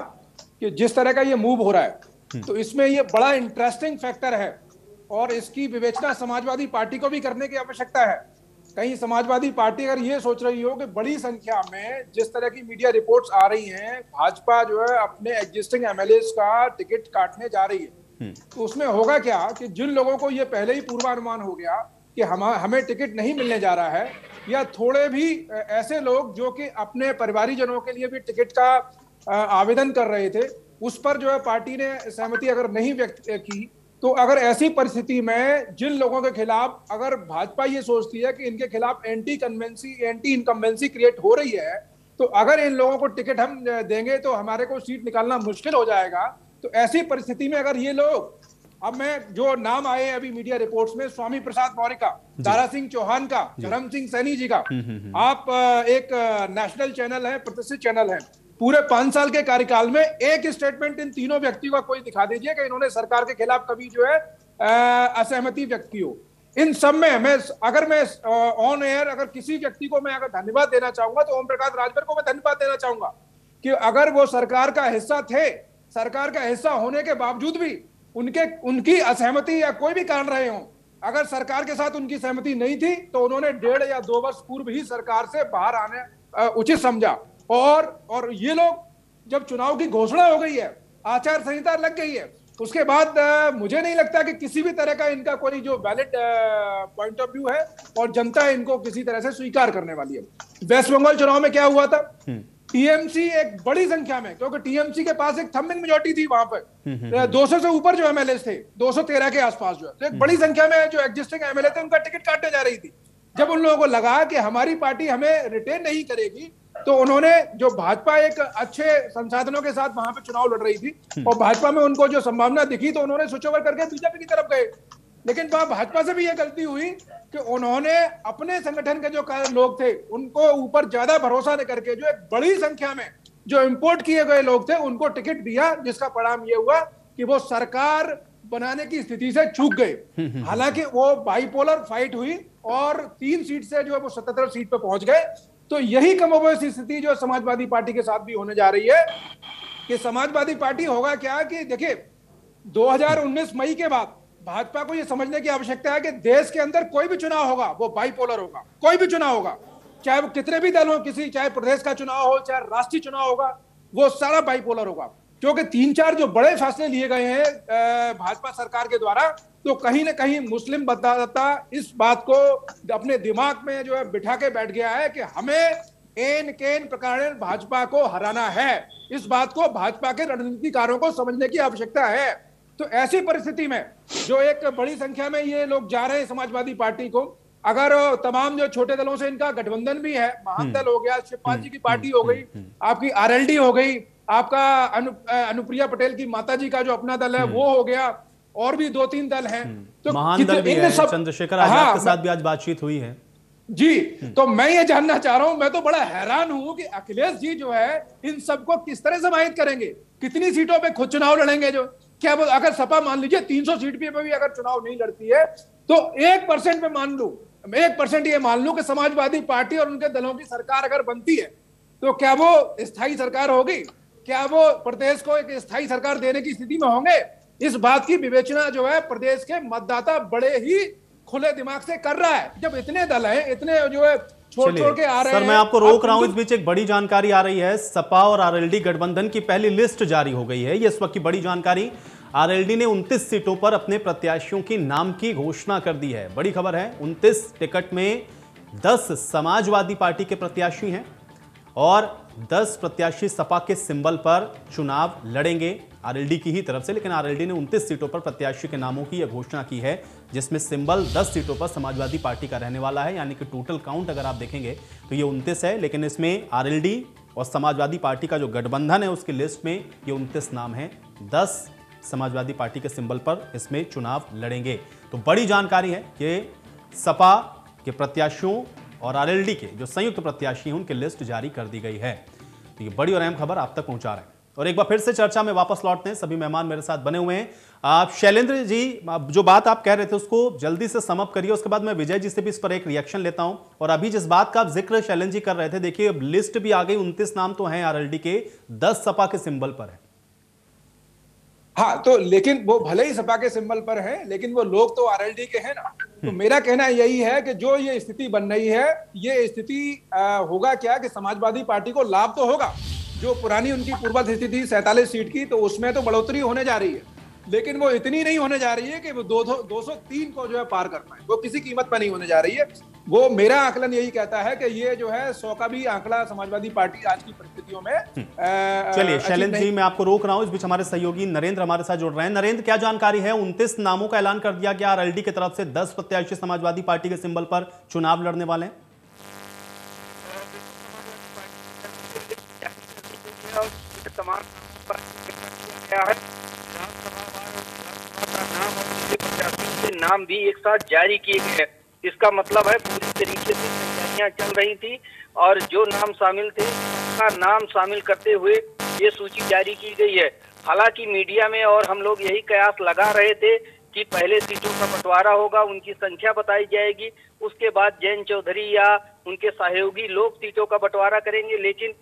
कि जिस तरह का ये मूव हो रहा है, तो इसमें ये बड़ा इंटरेस्टिंग फैक्टर है और इसकी विवेचना समाजवादी पार्टी को भी करने की आवश्यकता है। कहीं समाजवादी पार्टी अगर ये सोच रही हो कि बड़ी संख्या में जिस तरह की मीडिया रिपोर्ट्स आ रही हैं, भाजपा जो है अपने एग्जिस्टिंग एमएलएस का टिकट काटने जा रही है, तो उसमें होगा क्या कि जिन लोगों को ये पहले ही पूर्वानुमान हो गया कि हमें टिकट नहीं मिलने जा रहा है, या थोड़े भी ऐसे लोग जो कि अपने परिवारीजनों के लिए भी टिकट का आवेदन कर रहे थे, उस पर जो है पार्टी ने सहमति अगर नहीं व्यक्त की, तो अगर ऐसी परिस्थिति में जिन लोगों के खिलाफ अगर भाजपा ये सोचती है कि इनके खिलाफ एंटी इनकम्बेंसी क्रिएट हो रही है, तो अगर इन लोगों को टिकट हम देंगे तो हमारे को सीट निकालना मुश्किल हो जाएगा। तो ऐसी परिस्थिति में अगर ये लोग, अब मैं जो नाम आए अभी मीडिया रिपोर्ट्स में, स्वामी प्रसाद मौर्य का, दारा सिंह चौहान का, धर्म सिंह सैनी जी का, आप एक नेशनल चैनल है, प्रतिष्ठित चैनल है, पूरे 5 साल के कार्यकाल में एक स्टेटमेंट इन तीनों व्यक्तियों का कोई दिखा दीजिए कि इन्होंने सरकार के खिलाफ कभी जो है असहमति व्यक्त की हो। इन सब में मैं ऑन एयर अगर किसी व्यक्ति को मैं अगर धन्यवाद देना चाहूंगा तो ओम प्रकाश राजभर को मैं धन्यवाद देना चाहूंगा कि अगर वो सरकार का हिस्सा थे, सरकार का हिस्सा होने के बावजूद भी उनकी असहमति या कोई भी कारण रहे हो, अगर सरकार के साथ उनकी सहमति नहीं थी तो उन्होंने 1.5 या 2 वर्ष पूर्व ही सरकार से बाहर आने उचित समझा। और ये लोग जब चुनाव की घोषणा हो गई है, आचार संहिता लग गई है, उसके बाद मुझे नहीं लगता कि किसी भी तरह का इनका कोई जो वैलिड पॉइंट ऑफ व्यू है और जनता इनको किसी तरह से स्वीकार करने वाली है। वेस्ट बंगाल चुनाव में क्या हुआ था, टीएमसी एक बड़ी संख्या में, क्योंकि टीएमसी के पास एक थंबिंग मेजॉरिटी थी वहां पर, 200 से ऊपर जो एमएलए थे, 213 के आसपास जो है, तो एक बड़ी संख्या में जो एग्जिस्टिंग एमएलए थे उनका टिकट काटने जा रही थी। जब उन लोगों को लगा कि हमारी पार्टी हमें रिटेन नहीं करेगी, तो उन्होंने, जो भाजपा एक अच्छे संसाधनों के साथ वहां पे चुनाव लड़ रही थी और भाजपा में उनको जो संभावना दिखी, तो उन्होंने स्विच ओवर करके बीजेपी की तरफ गए। लेकिन वहां भाजपा से भी यह गलती हुई कि उन्होंने अपने संगठन के जो लोग थे उनको ऊपर ज्यादा भरोसा न करके जो एक बड़ी संख्या में जो इंपोर्ट किए गए लोग थे उनको टिकट दिया, जिसका परिणाम यह हुआ कि वो सरकार बनाने की स्थिति से चूक गए। हालांकि वो बाइपोलर फाइट हुई और 3 सीट से जो है वो 77 सीट पे पहुंच गए। तो यही कमोबेश स्थिति जो समाजवादी पार्टी के साथ भी होने जा रही है कि समाजवादी पार्टी होगा क्या कि देखिए 2019 मई के बाद भाजपा को यह समझने की आवश्यकता है कि देश के अंदर कोई भी चुनाव होगा वो बाइपोलर होगा, कोई भी चुनाव होगा, चाहे वो कितने भी दल हो, चाहे प्रदेश का चुनाव हो, चाहे राष्ट्रीय चुनाव होगा, वो सारा बाइपोलर होगा। क्योंकि 3-4 जो बड़े फैसले लिए गए हैं भाजपा सरकार के द्वारा, तो कहीं ना कहीं मुस्लिम मतदाता इस बात को अपने दिमाग में जो है बिठा के बैठ गया है कि हमें एन केन प्रकार भाजपा को हराना है। इस बात को भाजपा के रणनीतिकारों को समझने की आवश्यकता है। तो ऐसी परिस्थिति में जो एक बड़ी संख्या में ये लोग जा रहे हैं समाजवादी पार्टी को, अगर तमाम जो छोटे दलों से इनका गठबंधन भी है, महादल हो गया, शिवपाल जी की पार्टी हो गई, आपकी आरएलडी हो गई, आपका अनुप्रिया पटेल की माताजी का जो अपना दल है वो हो गया, और भी 2-3 दल हैं। तो महादल भी है, चंद्रशेखर आजाद के साथ भी आज बातचीत हुई है जी। तो मैं ये जानना चाह रहा हूं, मैं तो बड़ा हैरान हूं कि अखिलेश जी जो है इन सबको किस तरह समाहित करेंगे, कितनी सीटों पे खुद चुनाव लड़ेंगे। जो क्या अगर सपा मान लीजिए 300 सीट पे भी अगर चुनाव नहीं लड़ती है, तो 1% पे मान लूं, 1% ये मान लूं कि समाजवादी पार्टी और उनके दलों की सरकार अगर बनती है, तो क्या वो स्थायी सरकार होगी? क्या वो प्रदेश को एक स्थायी सरकार देने की स्थिति में होंगे? इस बात की विवेचना जो है प्रदेश के मतदाता बड़े ही खुले दिमाग से कर रहा है। जब इतने दल हैं, इतने जो है छोड़ के आ रहे हैं। सर मैं आपको रोक रहा हूं, इस बीच एक बड़ी जानकारी आ रही है। सपा और आरएलडी गठबंधन की पहली लिस्ट जारी हो गई है। ये इस वक्त की बड़ी जानकारी। आरएलडी ने 29 सीटों पर अपने प्रत्याशियों की नाम की घोषणा कर दी है। बड़ी खबर है, 29 टिकट में 10 समाजवादी पार्टी के प्रत्याशी हैं और 10 प्रत्याशी सपा के सिंबल पर चुनाव लड़ेंगे आरएलडी की ही तरफ से। लेकिन आरएलडी ने 29 सीटों पर प्रत्याशी के नामों की यह घोषणा की है, जिसमें सिंबल 10 सीटों पर समाजवादी पार्टी का रहने वाला है। यानी कि टोटल काउंट अगर आप देखेंगे तो ये 29 है, लेकिन इसमें आरएलडी और समाजवादी पार्टी का जो गठबंधन है उसकी लिस्ट में ये 29 नाम है। 10 समाजवादी पार्टी के सिंबल पर इसमें चुनाव लड़ेंगे। तो बड़ी जानकारी है कि सपा के प्रत्याशियों और आरएलडी के जो संयुक्त प्रत्याशी हैं उनकी लिस्ट जारी कर दी गई है। तो ये बड़ी और अहम खबर आप तक पहुंचा रहे हैं। और एक बार फिर से चर्चा में वापस लौटते हैं, सभी मेहमान मेरे साथ बने हुए हैं। आप शैलेंद्र जी, जो बात आप कह रहे थे उसको जल्दी से सम अप करिए, उसके बाद मैं विजय जी से भी इस पर एक रिएक्शन लेता हूं। और अभी जिस बात का आप जिक्र शैलेंद्र जी कर रहे थे, देखिए लिस्ट भी आ गई, 29 नाम तो हैं आरएलडी के, 10 सपा के सिंबल पर है। हाँ, तो लेकिन वो भले ही सपा के सिंबल पर है, लेकिन वो लोग तो आरएलडी के हैं ना। तो मेरा कहना यही है कि जो ये स्थिति बन रही है, ये स्थिति होगा क्या कि समाजवादी पार्टी को लाभ तो होगा। जो पुरानी उनकी पूर्वज स्थिति थी 47 सीट की, तो उसमें तो बढ़ोतरी होने जा रही है, लेकिन वो इतनी नहीं होने जा रही है कि वो 203 को जो है पार कर पाए। वो किसी कीमत पर नहीं होने जा रही है। वो मेरा आकलन यही कहता है कि ये जो है 100 का भी आंकड़ा समाजवादी पार्टी आज की परिस्थितियों में चलिए शैलेंद्र जी, मैं आपको रोक रहा हूं। इस बीच हमारे सहयोगी नरेंद्र हमारे साथ जुड़ रहे हैं। नरेंद्र, क्या जानकारी है? 29 नामों का ऐलान कर दिया गया आरएलडी की तरफ से, 10 प्रत्याशी समाजवादी पार्टी के सिंबल पर चुनाव लड़ने वाले हैं। तमाम नाम भी एक साथ जारी किए गए हैं। इसका मतलब है पूरी तरीके से तैयारियां चल रही थी और जो नाम शामिल थे उसका नाम शामिल करते हुए ये सूची जारी की गई है। हालांकि मीडिया में और हम लोग यही कयास लगा रहे थे कि पहले सीटों का बंटवारा होगा, उनकी संख्या बताई जाएगी, उसके बाद जैन चौधरी या उनके सहयोगी लोग सीटों का बंटवारा करेंगे। लेकिन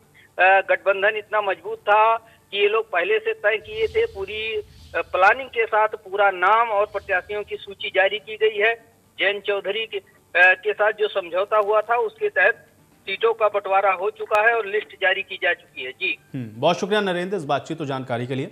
गठबंधन इतना मजबूत था कि ये लोग पहले से तय किए थे, पूरी प्लानिंग के साथ पूरा नाम और प्रत्याशियों की सूची जारी की गई है। जैन चौधरी के साथ जो समझौता हुआ था उसके तहत सीटों का बंटवारा हो चुका है और लिस्ट जारी की जा चुकी है। जी बहुत शुक्रिया नरेंद्र इस बातचीत और जानकारी के लिए।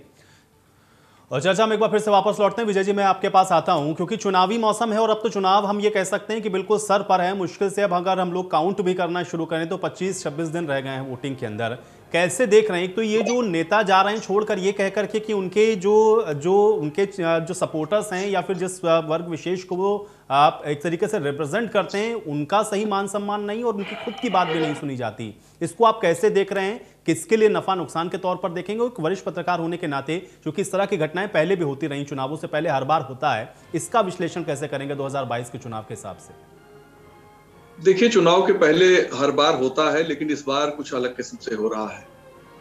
और चर्चा में एक बार फिर से वापस लौटते हैं। विजय जी, मैं आपके पास आता हूं क्योंकि चुनावी मौसम है और अब तो चुनाव हम ये कह सकते हैं कि बिल्कुल सर पर है। मुश्किल से अब अगर हम लोग काउंट भी करना शुरू करें तो 25-26 दिन रह गए हैं वोटिंग के अंदर। कैसे देख रहे हैं? एक तो ये जो नेता जा रहे हैं छोड़कर ये कह करके कि उनके जो सपोर्टर्स हैं या फिर जिस वर्ग विशेष को वो आप एक तरीके से रिप्रेजेंट करते हैं उनका सही मान सम्मान नहीं और उनकी खुद की बात भी नहीं सुनी जाती। इसको आप कैसे देख रहे हैं? किसके लिए नफा नुकसान के तौर पर देखेंगे? एक वरिष्ठ पत्रकार होने के नाते, क्योंकि इस तरह की घटनाएं पहले भी होती रही, चुनावों से पहले हर बार होता है, इसका विश्लेषण कैसे करेंगे 2022 के चुनाव के हिसाब से? देखिए, चुनाव के पहले हर बार होता है, लेकिन इस बार कुछ अलग किस्म से हो रहा है।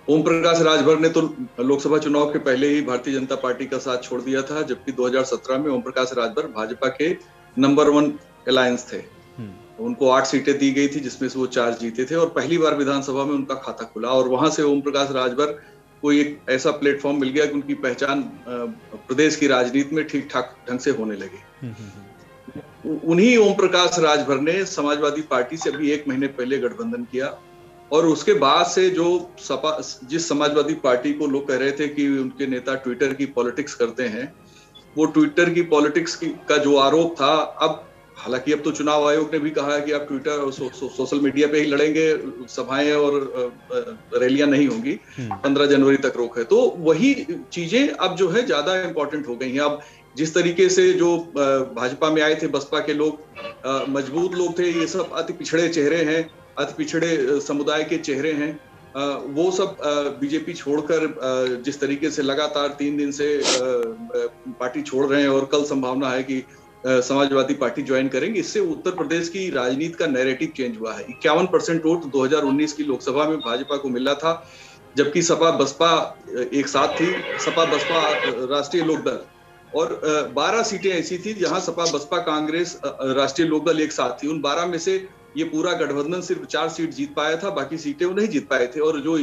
ओम प्रकाश राजभर ने तो लोकसभा चुनाव के पहले ही भारतीय जनता पार्टी का साथ छोड़ दिया था, जबकि 2017 में ओम प्रकाश राजभर भाजपा के नंबर 1 अलायंस थे। उनको 8 सीटें दी गई थी जिसमें से वो 4 जीते थे और पहली बार विधानसभा में उनका खाता खुला और वहां से ओम प्रकाश राजभर को एक ऐसा प्लेटफॉर्म मिल गया कि उनकी पहचान प्रदेश की राजनीति में ठीक ठाक ढंग से होने लगी। उन्हीं ओम प्रकाश राजभर ने समाजवादी पार्टी से अभी 1 महीने पहले गठबंधन किया और उसके बाद से जो सपा, जिस समाजवादी पार्टी को लोग कह रहे थे कि उनके नेता ट्विटर की पॉलिटिक्स करते हैं, वो ट्विटर की पॉलिटिक्स का जो आरोप था, अब हालांकि अब तो चुनाव आयोग ने भी कहा है कि आप ट्विटर और सोशल मीडिया पे ही लड़ेंगे, सभाएं और रैलियां नहीं होंगी, 15 जनवरी तक रोक है। तो वही चीजें अब जो है ज्यादा इंपॉर्टेंट हो गई हैं। अब जिस तरीके से जो भाजपा में आए थे बसपा के लोग, मजबूत लोग थे, ये सब अति पिछड़े चेहरे हैं, अति पिछड़े समुदाय के चेहरे हैं, वो सब बीजेपी छोड़कर जिस तरीके से लगातार 3 दिन से पार्टी छोड़ रहे हैं और कल संभावना है कि समाजवादी पार्टी ज्वाइन करेंगे, इससे उत्तर प्रदेश की राजनीति का नैरेटिव चेंज हुआ है। 51% वोट 2019 की लोकसभा में भाजपा को मिला था, जबकि सपा बसपा एक साथ थी, सपा बसपा राष्ट्रीय लोकदल, और 12 सीटें ऐसी थी जहां सपा बसपा कांग्रेस राष्ट्रीय लोकदल एक साथ थी। उन 12 में से ये पूरा गठबंधन सिर्फ 4 सीट जीत पाया था, बाकी सीटें वो नहीं जीत पाए थे और जो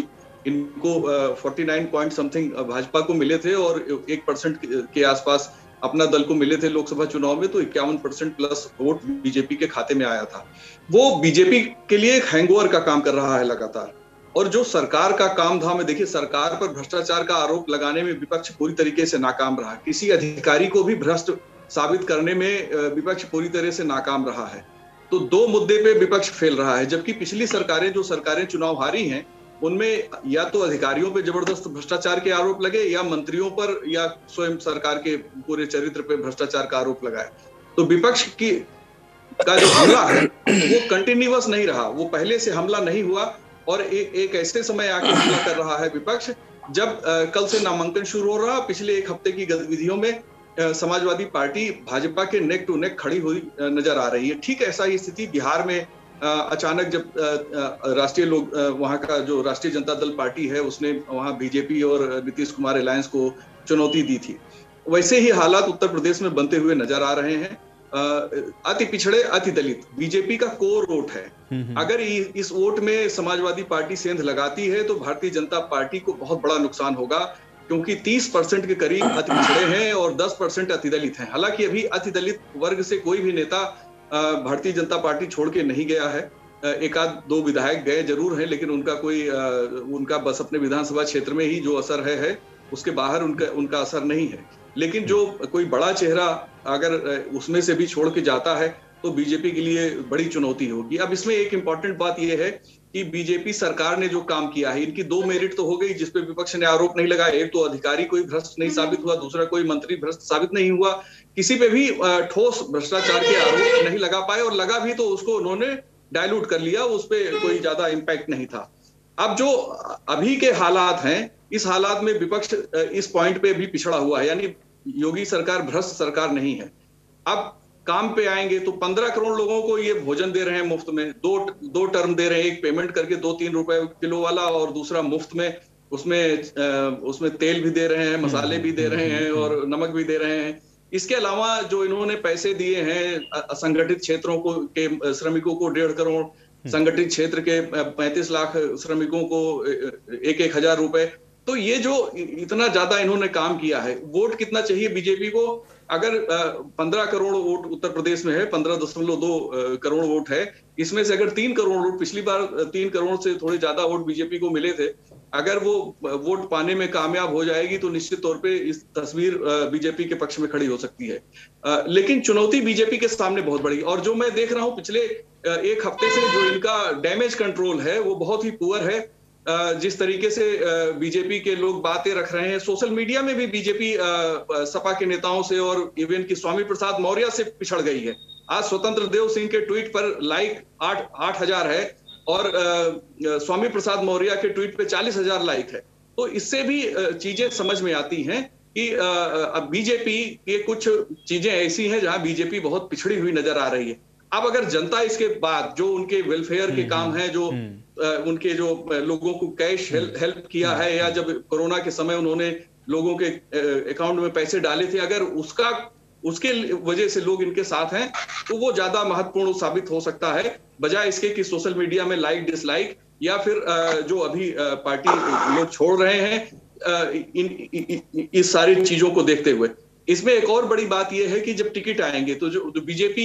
इनको 49 पॉइंट समथिंग भाजपा को मिले थे और 1% के आसपास अपना दल को मिले थे लोकसभा चुनाव में, तो 51% प्लस वोट बीजेपी के खाते में आया था। वो बीजेपी के लिए एक हैंगओवर का काम कर रहा है लगातार। और जो सरकार का काम धाम है, देखिए सरकार पर भ्रष्टाचार का आरोप लगाने में विपक्ष पूरी तरीके से नाकाम रहा। किसी अधिकारी को भी भ्रष्ट साबित करने में विपक्ष पूरी तरह से नाकाम रहा है। तो दो मुद्दे पे विपक्ष फेल रहा है, जबकि पिछली सरकारें जो सरकारें चुनाव हारी हैं उनमें या तो अधिकारियों पे जबरदस्त भ्रष्टाचार के आरोप लगे या मंत्रियों पर या स्वयं सरकार के पूरे चरित्र पे भ्रष्टाचार का आरोप लगाए। तो विपक्ष की का जो हमला है वो कंटिन्यूअस नहीं रहा, वो पहले से हमला नहीं हुआ और एक ऐसे समय आके हमला कर रहा है विपक्ष जब कल से नामांकन शुरू हो रहा। पिछले एक हफ्ते की गतिविधियों में समाजवादी पार्टी भाजपा के नेक टू नेक खड़ी हुई नजर आ रही है। ठीक ऐसा ही स्थिति बिहार में अचानक जब राष्ट्रीय लोग वहां का जो राष्ट्रीय जनता दल पार्टी है उसने वहां बीजेपी और नीतीश कुमार अलायंस को चुनौती दी थी, वैसे ही हालात उत्तर प्रदेश में बनते हुए नजर आ रहे हैं। अति पिछड़े अति दलित बीजेपी का कोर वोट है। अगर इस वोट में समाजवादी पार्टी सेंध लगाती है तो भारतीय जनता पार्टी को बहुत बड़ा नुकसान होगा, क्योंकि 30% के करीब अति पिछड़े हैं और 10% अति दलित हैं। हालांकि अभी अति दलित वर्ग से कोई भी नेता भारतीय जनता पार्टी छोड़ के नहीं गया है। एक आध दो विधायक गए जरूर हैं, लेकिन उनका बस अपने विधानसभा क्षेत्र में ही जो असर है उसके बाहर उनका असर नहीं है। लेकिन जो कोई बड़ा चेहरा अगर उसमें से भी छोड़ के जाता है तो बीजेपी के लिए बड़ी चुनौती होगी। अब इसमें एक इंपॉर्टेंट बात यह है कि बीजेपी सरकार ने जो काम किया है, इनकी दो मेरिट तो हो गई जिसपे विपक्ष ने आरोप नहीं लगाया। एक तो अधिकारी कोई भ्रष्ट नहीं साबित हुआ, दूसरा कोई मंत्री भ्रष्ट साबित नहीं हुआ। किसी पे भी ठोस भ्रष्टाचार के आरोप नहीं लगा पाए, और लगा भी तो उसको उन्होंने डायलूट कर लिया, उस पर कोई ज्यादा इम्पैक्ट नहीं था। अब जो अभी के हालात हैं, इस हालात में विपक्ष इस पॉइंट पे भी पिछड़ा हुआ है, यानी योगी सरकार भ्रष्ट सरकार नहीं है। अब काम पे आएंगे तो 15 करोड़ लोगों को ये भोजन दे रहे हैं मुफ्त में, दो टर्म दे रहे हैं, एक पेमेंट करके 2-3 रुपए किलो वाला और दूसरा मुफ्त में, उसमें तेल भी दे रहे हैं, मसाले भी दे रहे हैं और नमक भी दे रहे हैं। इसके अलावा जो इन्होंने पैसे दिए हैं असंगठित क्षेत्रों को के श्रमिकों को 1.5 करोड़, संगठित क्षेत्र के 35 लाख श्रमिकों को 1-1 हजार रुपए। तो ये जो इतना ज्यादा इन्होंने काम किया है, वोट कितना चाहिए बीजेपी को? अगर 15 करोड़ वोट उत्तर प्रदेश में है, 15.2 करोड़ वोट है, इसमें से अगर 3 करोड़ वोट, पिछली बार 3 करोड़ से थोड़े ज्यादा वोट बीजेपी को मिले थे, अगर वो वोट पाने में कामयाब हो जाएगी तो निश्चित तौर पे इस तस्वीर बीजेपी के पक्ष में खड़ी हो सकती है। लेकिन चुनौती बीजेपी के सामने बहुत बड़ी, और जो मैं देख रहा हूं पिछले एक हफ्ते से जो इनका डैमेज कंट्रोल है वो बहुत ही पुअर है। जिस तरीके से बीजेपी के लोग बातें रख रहे हैं, सोशल मीडिया में भी बीजेपी सपा के नेताओं से और इवन की स्वामी प्रसाद मौर्य से पिछड़ गई है। आज स्वतंत्र देव सिंह के ट्वीट पर लाइक 8,000 है और स्वामी प्रसाद मौर्य के ट्वीट पे 40,000 लाइक है। तो इससे भी चीजें समझ में आती हैं कि अब बीजेपी के कुछ चीजें ऐसी हैं जहां बीजेपी बहुत पिछड़ी हुई नजर आ रही है। अब अगर जनता इसके बाद जो उनके वेलफेयर के काम हैं, जो उनके जो लोगों को कैश हेल्प किया है, या जब कोरोना के समय उन्होंने लोगों के अकाउंट में पैसे डाले थे, अगर उसके वजह से लोग इनके साथ हैं तो वो ज्यादा महत्वपूर्ण साबित हो सकता है, बजाय इसके कि सोशल मीडिया में लाइक डिसलाइक या फिर जो अभी पार्टी लोग छोड़ रहे हैं इस सारी चीजों को देखते हुए। इसमें एक और बड़ी बात यह है कि जब टिकट आएंगे तो जो बीजेपी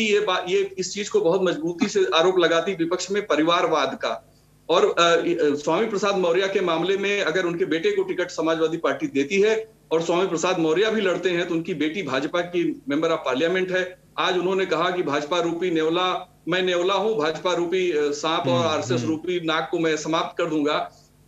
ये इस चीज को बहुत मजबूती से आरोप लगाती विपक्ष में, परिवारवाद का। और स्वामी प्रसाद मौर्य के मामले में अगर उनके बेटे को टिकट समाजवादी पार्टी देती है और स्वामी प्रसाद मौर्य भी लड़ते हैं तो उनकी बेटी भाजपा की मेंबर ऑफ पार्लियामेंट है। आज उन्होंने कहा कि भाजपा रूपी नेवला, मैं नेवला हूं, भाजपा रूपी सांप और आरएसएस रूपी नाग को मैं समाप्त कर दूंगा।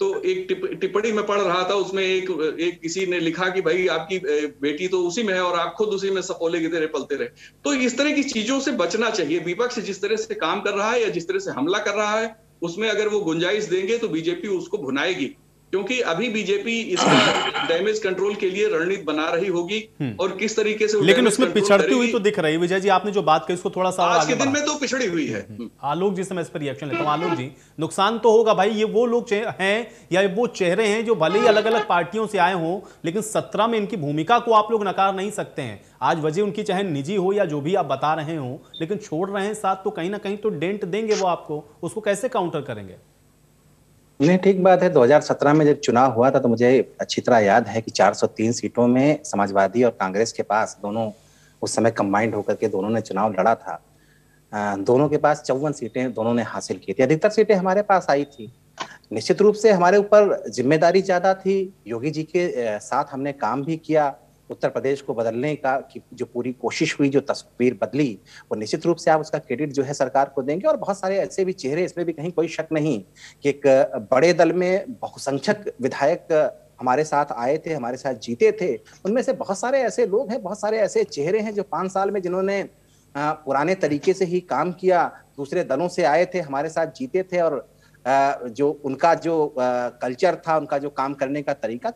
तो एक टिप्पणी में पढ़ रहा था, उसमें एक किसी ने लिखा कि भाई आपकी बेटी तो उसी में है और आप खुद उसी में सपोले की तरह पलते रहे। तो इस तरह की चीजों से बचना चाहिए। विपक्ष जिस तरह से काम कर रहा है या जिस तरह से हमला कर रहा है, उसमें अगर वो गुंजाइश देंगे तो बीजेपी उसको भुनाएगी, क्योंकि अभी बीजेपी इसका डैमेज कंट्रोल के लिए रणनीति बना रही होगी और किस तरीके से, लेकिन उसमें पिछड़ती हुई तो दिख रही। विजय जी, आपने जो बात कही उसको थोड़ा सा आज के दिन में तो पिछड़ी हुई है। आलोक जी से मैं इस पर रिएक्शन लेता हूं। आलोक जी, नुकसान तो होगा भाई, ये वो लोग हैं या वो चेहरे हैं जो भले ही अलग अलग पार्टियों से आए हों, लेकिन 17 में इनकी भूमिका को आप लोग नकार नहीं सकते हैं। आज वजह उनकी चाहे निजी हो या जो भी आप बता रहे हो, लेकिन छोड़ रहे हैं साथ, तो कहीं ना कहीं तो डेंट देंगे वो आपको, उसको कैसे काउंटर करेंगे? नहीं, ठीक बात है। 2017 में जब चुनाव हुआ था तो मुझे अच्छी तरह याद है कि 403 सीटों में समाजवादी और कांग्रेस के पास, दोनों उस समय कंबाइंड होकर के दोनों ने चुनाव लड़ा था। दोनों के पास 54 सीटें दोनों ने हासिल की थी। अधिकतर सीटें हमारे पास आई थी। निश्चित रूप से हमारे ऊपर जिम्मेदारी ज्यादा थी। योगी जी के साथ हमने काम भी किया। उत्तर प्रदेश को बदलने का की जो पूरी कोशिश हुई, जो तस्वीर बदली, वो निश्चित रूप से आप उसका क्रेडिट जो है सरकार को देंगे। और बहुत सारे ऐसे भी चेहरे, इसमें भी कहीं कोई शक नहीं कि एक बड़े दल में बहुसंख्यक विधायक हमारे साथ आए थे, हमारे साथ जीते थे। उनमें से बहुत सारे ऐसे लोग हैं, बहुत सारे ऐसे चेहरे हैं जो 5 साल में जिन्होंने पुराने तरीके से ही काम किया, दूसरे दलों से आए थे, हमारे साथ जीते थे, और जो उनका जो कल्चर था, उनका जो काम करने का तरीका,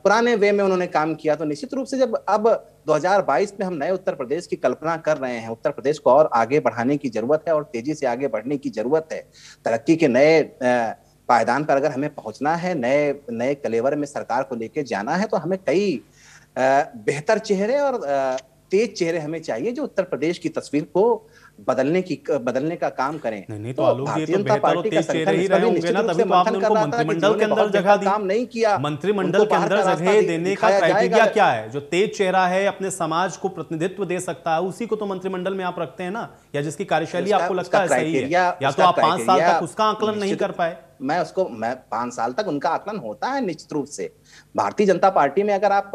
पुराने वे में उन्होंने काम किया। तो निश्चित रूप से जब अब 2022 में हम नए उत्तर प्रदेश की कल्पना कर रहे हैं, उत्तर प्रदेश को और आगे बढ़ाने की जरूरत है और तेजी से आगे बढ़ने की जरूरत है। तरक्की के नए पायदान पर अगर हमें पहुंचना है, नए कलेवर में सरकार को लेके जाना है, तो हमें कई बेहतर चेहरे और तेज चेहरे हमें चाहिए जो उत्तर प्रदेश की तस्वीर को बदलने का काम करें। नहीं तो आलोक जी, तो बेहतर और तेज चेहरे ही रहे होंगे ना, तभी तो आपने उनको मंत्रिमंडल के अंदर जगह दी। काम नहीं किया, मंत्रिमंडल के अंदर जगह देने का क्राइटेरिया क्या है? जो तेज चेहरा है, अपने समाज को प्रतिनिधित्व दे सकता है, उसी को तो मंत्रिमंडल में आप रखते हैं ना, या जिसकी कार्यशैली आपको लगता है सही है। या तो आप 5 साल तक उसका आकलन नहीं कर पाए। मैं 5 साल तक उनका आकलन होता है निश्चित रूप से। भारतीय जनता पार्टी में अगर आप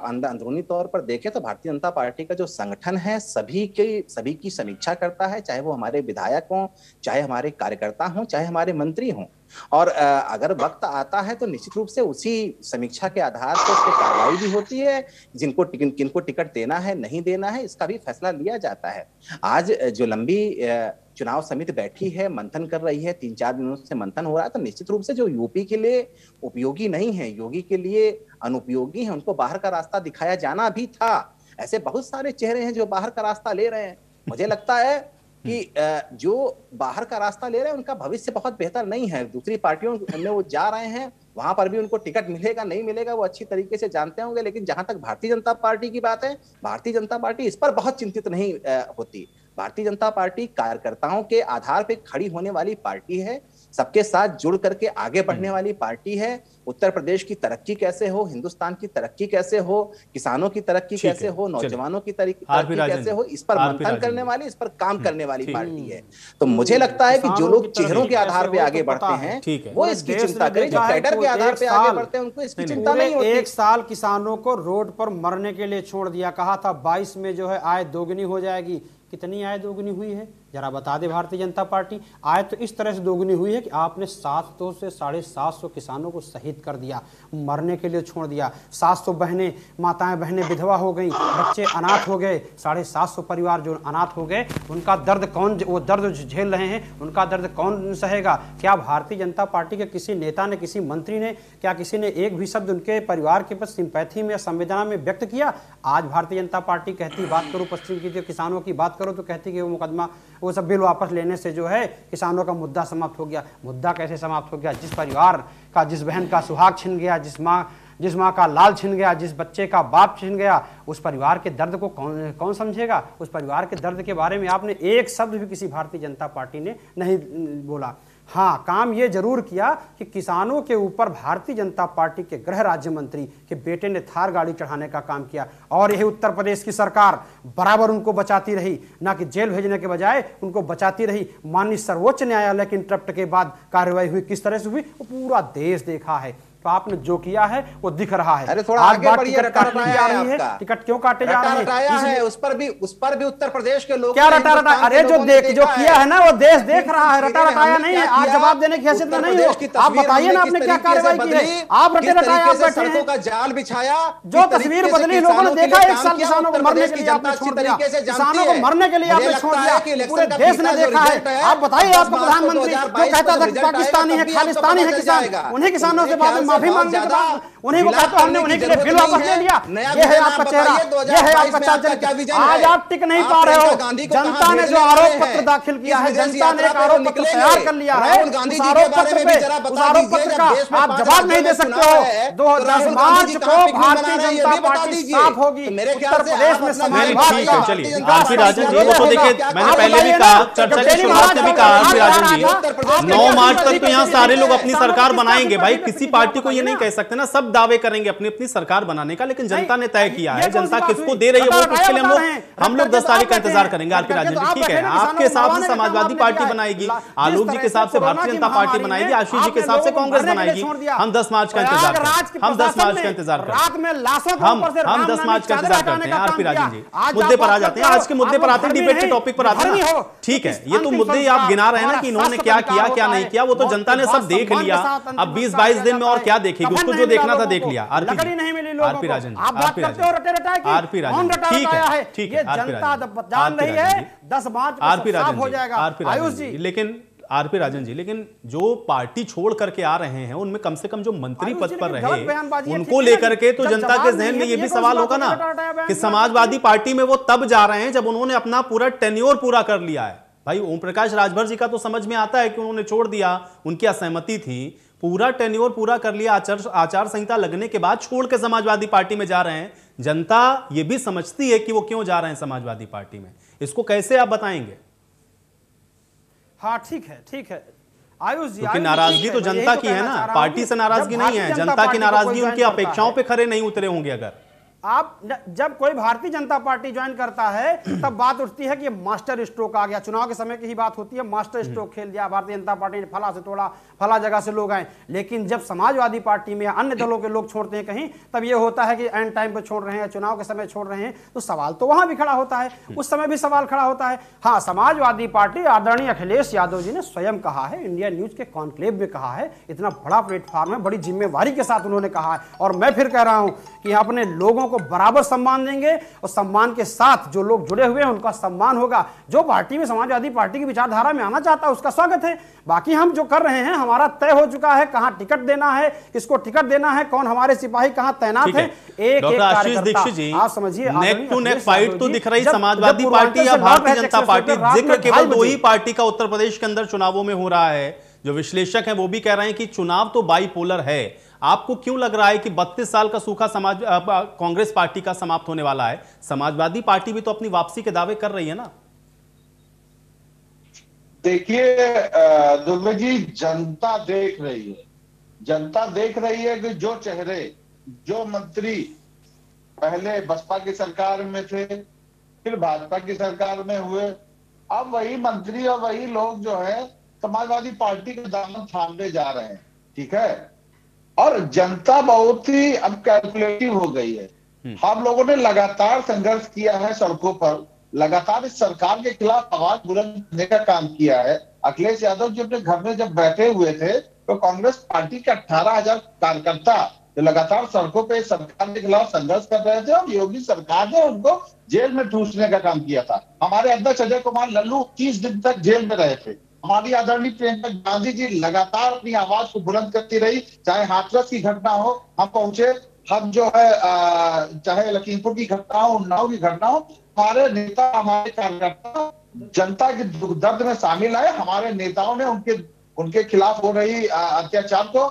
अंदरूनी तौर पर देखें तो भारतीय जनता पार्टी का जो संगठन है सभी की समीक्षा करता है, चाहे वो हमारे विधायक हों, चाहे हमारे कार्यकर्ता हों, चाहे हमारे मंत्री हों। और अगर वक्त आता है तो निश्चित रूप से उसी समीक्षा के आधार पर उस पर कार्रवाई भी होती है। किनको टिकट देना है, नहीं देना है, इसका भी फैसला लिया जाता है। आज जो लंबी चुनाव समिति बैठी है, मंथन कर रही है, 3-4 दिनों से मंथन हो रहा है, तो निश्चित रूप से जो यूपी के लिए उपयोगी नहीं है, योगी के लिए अनुपयोगी है, उनको बाहर का रास्ता दिखाया जाना भी था। ऐसे बहुत सारे चेहरे हैं जो बाहर का रास्ता ले रहे हैं। मुझे लगता है कि जो बाहर का रास्ता ले रहे हैं उनका भविष्य बहुत बेहतर नहीं है। दूसरी पार्टियों में वो जा रहे हैं, वहां पर भी उनको टिकट मिलेगा नहीं मिलेगा वो अच्छी तरीके से जानते होंगे। लेकिन जहां तक भारतीय जनता पार्टी की बात है, भारतीय जनता पार्टी इस पर बहुत चिंतित नहीं होती। भारतीय जनता पार्टी कार्यकर्ताओं के आधार पर खड़ी होने वाली पार्टी है, सबके साथ जुड़ करके आगे बढ़ने वाली पार्टी है। उत्तर प्रदेश की तरक्की कैसे हो, हिंदुस्तान की तरक्की कैसे हो, किसानों की तरक्की कैसे हो, नौजवानों की तरक्की कैसे हो, इस पर मंथन करने वाली, इस पर काम करने वाली पार्टी है। तो मुझे लगता है कि जो लोग चेहरों के आधार पे आगे बढ़ते हैं वो इसकी चिंता करें, जो कैडर के आधार पे आगे बढ़ते हैं उनको इसकी चिंता नहीं होती। 1 साल किसानों को रोड पर मरने के लिए छोड़ दिया, कहा था 22 में जो है आय दोगुनी हो जाएगी। कितनी आय दोगुनी हुई है जरा बता दे भारतीय जनता पार्टी। आय तो इस तरह से दोगुनी हुई है कि आपने 700 से 750 किसानों को शहीद कर दिया, मरने के लिए छोड़ दिया। 700 बहनें, माताएं बहनें विधवा हो गई, बच्चे अनाथ हो गए। 750 परिवार जो अनाथ हो गए, उनका दर्द कौन, वो दर्द झेल रहे हैं, उनका दर्द कौन सहेगा? क्या भारतीय जनता पार्टी के किसी नेता ने, किसी मंत्री ने, क्या किसी ने एक भी शब्द उनके परिवार के प्रति सिंपैथी में या संवेदना में व्यक्त किया? आज भारतीय जनता पार्टी कहती, बात करो पश्चिम की, किसानों की बात करो तो कहती कि वो मुकदमा, वो सब बिल वापस लेने से जो है किसानों का मुद्दा समाप्त हो गया। मुद्दा कैसे समाप्त हो गया? जिस परिवार का, जिस बहन का सुहाग छिन गया, जिस माँ का लाल छिन गया, जिस बच्चे का बाप छिन गया, उस परिवार के दर्द को कौन समझेगा? उस परिवार के दर्द के बारे में आपने एक शब्द भी किसी भारतीय जनता पार्टी ने नहीं बोला। हाँ, काम ये जरूर किया कि किसानों के ऊपर भारतीय जनता पार्टी के गृह राज्य मंत्री के बेटे ने थार गाड़ी चढ़ाने का काम किया, और यही उत्तर प्रदेश की सरकार बराबर उनको बचाती रही, ना कि जेल भेजने के बजाय उनको बचाती रही। माननीय सर्वोच्च न्यायालय के इंटरप्ट के बाद कार्रवाई हुई, किस तरह से हुई वो पूरा देश देखा है। तो आपने जो किया है वो दिख रहा है। अरे थोड़ा आगे बढ़िए, टिकट काटने जा रही है, टिकट क्यों काटे जा रहे हैं? उस पर भी उत्तर प्रदेश के लोग क्या रटा? अरे जो किया है ना वो देश देख रहा है, रटाया नहीं है। आज जवाब देने की हैसियत में नहीं हो। आप बताइए ना आपने क्या कार्रवाई की है? आप रटाया आप बैठे हैं, का जाल बिछाया, जो तस्वीर बदली लोगों ने देखा। 1 साल किसानों को मरने के लिए आपने छोड़ दिया, किसानों को मरने के लिए आपने छोड़ दिया, पूरे देश ने देखा है। आप बताइए, आपका प्रधानमंत्री जो कहता था कि पाकिस्तानी है, खालिस्तानी है किसान, उन्हीं किसानों से बाद में माफी मांगने के बाद उन्हीं को कहते हमने उन्हीं के लिए बिल वापस ले लिया। ये है आपका चेहरा, ये है आपका चाल चलन। आज आप टिक नहीं पा रहे हो। जनता ने जो आरोप पत्र दाखिल किया है, जनता ने एक आरोप पत्र तैयार कर लिया है, उस आरोप पत्र पे, उस आरोप पत्र का आप जवाब नहीं दे सकते हो। 10 मार्च को भारतीय जनता पार्टी साफ होगी उत्तर प्रदेश में समाजवाद। चलिए आरपी राजन जी, वो तो देखिए मैंने पहले भी कहा, चर्चा की शुरुआत में भी कहा आरपी राजन जी 9 मार्च तक तो यहाँ सारे लोग अपनी सरकार बनाएंगे। भाई किसी पार्टी को ये नहीं कह सकते ना, सब दावे करेंगे अपनी अपनी सरकार बनाने का, लेकिन जनता ने तय किया है, जनता किसको दे रही है वो उसके लिए हम लोग 10 तारीख का इंतजार करेंगे। आरपी राजन जी ठीक है, आपके हिसाब से समाजवादी पार्टी बनाएगी, आलोक जी के हिसाब से भारतीय जनता पार्टी बनाएगी, आशीष जी के हिसाब से कांग्रेस बनाएगी। हम 10 मार्च का इंतजार करें, हम 10 मार्च का इंतजार करें, हम 10 मार्च का इंतजार करते हैं। आरपी राजन जी मुद्दे पर आ जाते हैं, आज के मुद्दे पर आते हैं, डिबेट के टॉपिक पर आते हैं। ठीक है, ये तो मुद्दे आप गिना रहे हैं ना कि इन्होंने क्या किया क्या नहीं किया, वो तो जनता ने सब देख लिया। अब 20-22 दिन में और क्या देखेगी, उसको जो देखना था देख लिया। आरपी राजन जी, आरपी राजन ठीक है, जान रही है 10 मार्च आरपी साफ हो जाएगा। आयुष जी, लेकिन आरपी राजन जी, लेकिन जो पार्टी छोड़ करके आ रहे हैं उनमें कम से कम जो मंत्री पद पर रहे उनको लेकर के तो जनता के जहन में ये भी सवाल होगा ना कि समाजवादी पार्टी में वो तब जा रहे हैं जब उन्होंने अपना पूरा टेन्योर पूरा कर लिया है। भाई ओम प्रकाश राजभर जी का तो समझ में आता है कि उन्होंने छोड़ दिया, उनकी असहमति थी, पूरा टेन्योर पूरा कर लिया, आचार संहिता लगने के बाद छोड़ के समाजवादी पार्टी में जा रहे हैं। जनता ये भी समझती है कि वो क्यों जा रहे हैं समाजवादी पार्टी में, इसको कैसे आप बताएंगे? हाँ ठीक है आयुष जी, क्योंकि नाराजगी तो जनता की है ना, पार्टी से नाराजगी नहीं है, जनता की नाराजगी उनकी अपेक्षाओं पे खरे नहीं उतरे होंगे। अगर आप जब कोई भारतीय जनता पार्टी ज्वाइन करता है तब बात उठती है कि ये मास्टर स्ट्रोक आ गया। चुनाव के समय की ही बात होती है, मास्टर स्ट्रोक खेल दिया भारतीय जनता पार्टी ने, फला से तोड़ा, फला जगह से लोग आए। लेकिन जब समाजवादी पार्टी में अन्य दलों के लोग छोड़ते हैं कहीं, तब ये होता है कि एंड टाइम पर छोड़ रहे हैं, चुनाव के समय छोड़ रहे हैं, तो सवाल तो वहां भी खड़ा होता है, उस समय भी सवाल खड़ा होता है। हाँ, समाजवादी पार्टी आदरणीय अखिलेश यादव जी ने स्वयं कहा है, इंडिया न्यूज के कॉन्क्लेव में कहा है, इतना बड़ा प्लेटफॉर्म है, बड़ी जिम्मेवारी के साथ उन्होंने कहा है। और मैं फिर कह रहा हूं कि अपने लोगों को बराबर सम्मान देंगे और सम्मान के साथ जो लोग जुड़े हुए हैं उनका सम्मान होगा। जो पार्टी में समाजवादी पार्टी की विचारधारा में आना चाहता है उसका स्वागत है। बाकी हम जो कर रहे हैं हमारा तय हो चुका है, कहां टिकट देना है, किसको टिकट देना है, कौन हमारे सिपाही कहां तैनात है। एक कार्यकर्ता आप समझिए, नेक टू नेक फाइट तो दिख रही समाजवादी पार्टी या भारतीय जनता पार्टी। जिक्र केवल 2 ही पार्टी का उत्तर प्रदेश के अंदर चुनावों में हो रहा है। जो विश्लेषक हैं वो भी कह रहे हैं कि चुनाव तो बाइपोलर है। आपको क्यों लग रहा है कि 32 साल का सूखा कांग्रेस पार्टी का समाप्त होने वाला है? समाजवादी पार्टी भी तो अपनी वापसी के दावे कर रही है ना। देखिए दुबे जी, जनता देख रही है, जनता देख रही है कि जो चेहरे, जो मंत्री पहले बसपा की सरकार में थे, फिर भाजपा की सरकार में हुए, अब वही मंत्री और वही लोग जो है समाजवादी पार्टी के दामन थामने जा रहे हैं। ठीक है, और जनता बहुत ही अब कैलकुलेटिव हो गई है। हम लोगों ने लगातार संघर्ष किया है सड़कों पर, लगातार इस सरकार के खिलाफ आवाज बुलंद करने का काम किया है। अखिलेश यादव जी अपने घर में जब बैठे हुए थे तो कांग्रेस पार्टी के 18,000 कार्यकर्ता जो लगातार सड़कों पे सरकार के खिलाफ संघर्ष कर रहे थे और योगी सरकार ने उनको जेल में ठूसने का काम किया था। हमारे अध्यक्ष अजय कुमार लल्लू 30 दिन तक जेल में रहे थे। हमारी आदरणीय प्रियंका गांधी जी लगातार अपनी आवाज को बुलंद करती रही, चाहे हाथरस की घटना हो, हम पहुंचे, हम जो है चाहे लखीमपुर की घटना हो, उन्नाव की घटना हो, हमारे नेता, हमारे कार्यकर्ता जनता के दुख दर्द में शामिल आए। हमारे नेताओं ने उनके खिलाफ हो रही अत्याचार को